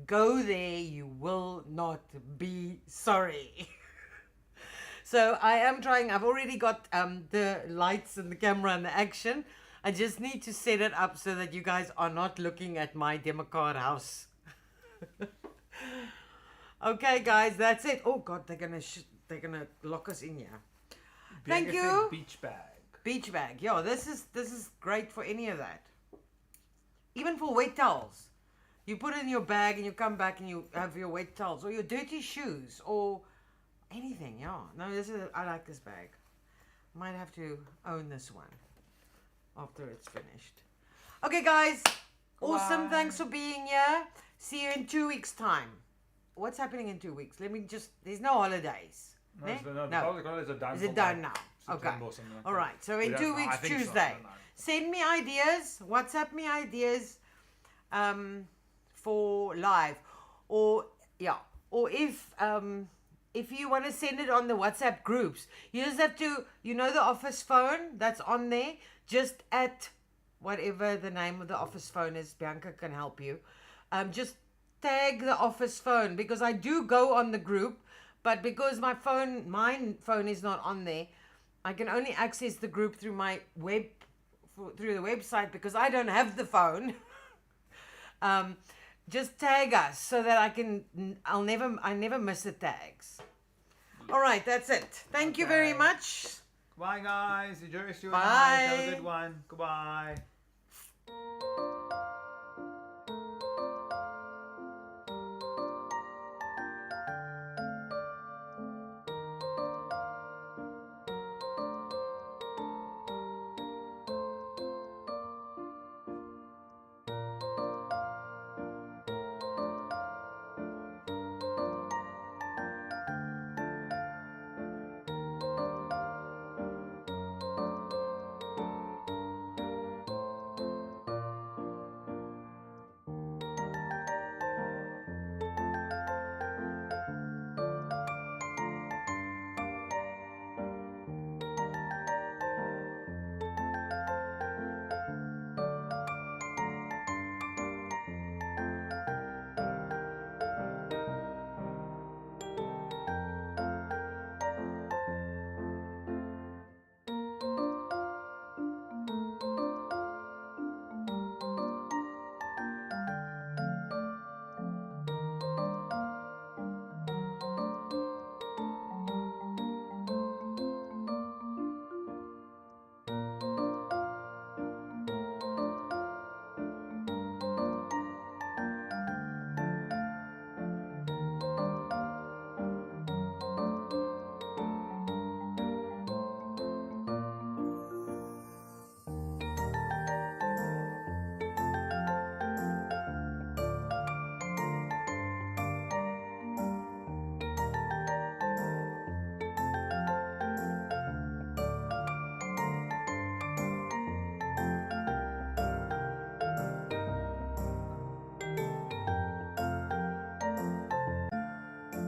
Go there, you will not be sorry. So I am trying, I've already got the lights and the camera and the action. I just need to set it up so that you guys are not looking at my 𝐓𝐀𝐀𝐓 house. Okay, guys, that's it. Oh God, they're gonna lock us in here. Thank you. Beach bag. Beach bag. Yeah, this is great for any of that. Even for wet towels. You put it in your bag and you come back and you have your wet towels or your dirty shoes or anything. Yeah. No, I like this bag. Might have to own this one after it's finished. Okay, guys. Awesome. Bye. Thanks for being here. See you in 2 weeks' time. What's happening in 2 weeks? There's no holidays. No, Eh? the No. public holidays are done. Is it done now? Okay. September or something like All that. right. So in We 2 don't know. I weeks, think so. Tuesday. I don't know. Send me ideas. WhatsApp me ideas for live, or if you want to send it on the WhatsApp groups, you just have to, the office phone that's on there. Just at whatever the name of the office phone is, Bianca can help you. Just tag the office phone, because I do go on the group, but because my phone is not on there, I can only access the group through my through the website, because I don't have the phone. Just tag us so that I never miss the tags. All right, that's it. Thank you very much. Bye, guys. Enjoy your Bye. night. Have a good one. Goodbye.